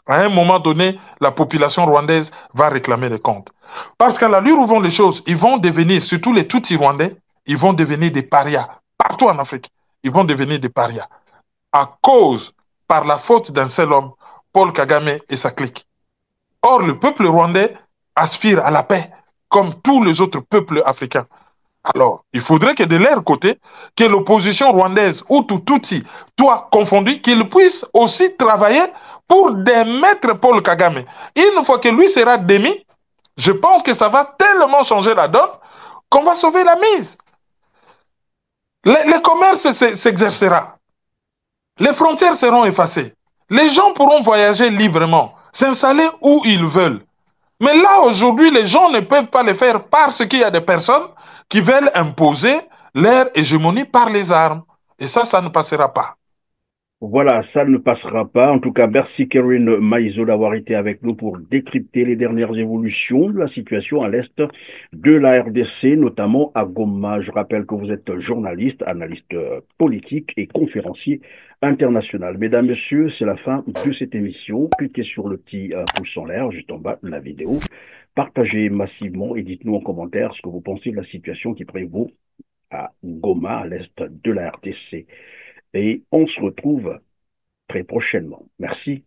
À un moment donné, la population rwandaise va réclamer des comptes. Parce qu'à l'allure où vont les choses, ils vont devenir, surtout les Tutsis rwandais, ils vont devenir des parias. Partout en Afrique, ils vont devenir des parias. À cause, par la faute d'un seul homme, Paul Kagame et sa clique. Or, le peuple rwandais aspire à la paix, comme tous les autres peuples africains. Alors, il faudrait que de leur côté, que l'opposition rwandaise ou Tutsi, soit confondue, qu'ils puissent aussi travailler pour démettre Paul Kagame. Une fois que lui sera démis, je pense que ça va tellement changer la donne qu'on va sauver la mise. Le commerce s'exercera. Les frontières seront effacées. Les gens pourront voyager librement, s'installer où ils veulent. Mais là, aujourd'hui, les gens ne peuvent pas le faire parce qu'il y a des personnes qui veulent imposer leur hégémonie par les armes. Et ça ne passera pas. Voilà, ça ne passera pas. En tout cas, merci Keren Maïzo d'avoir été avec nous pour décrypter les dernières évolutions de la situation à l'est de la RDC, notamment à Goma. Je rappelle que vous êtes journaliste, analyste politique et conférencier international. Mesdames, Messieurs, c'est la fin de cette émission. Cliquez sur le petit pouce en l'air juste en bas de la vidéo. Partagez massivement et dites-nous en commentaire ce que vous pensez de la situation qui prévaut à Goma, à l'est de la RDC. Et on se retrouve très prochainement. Merci.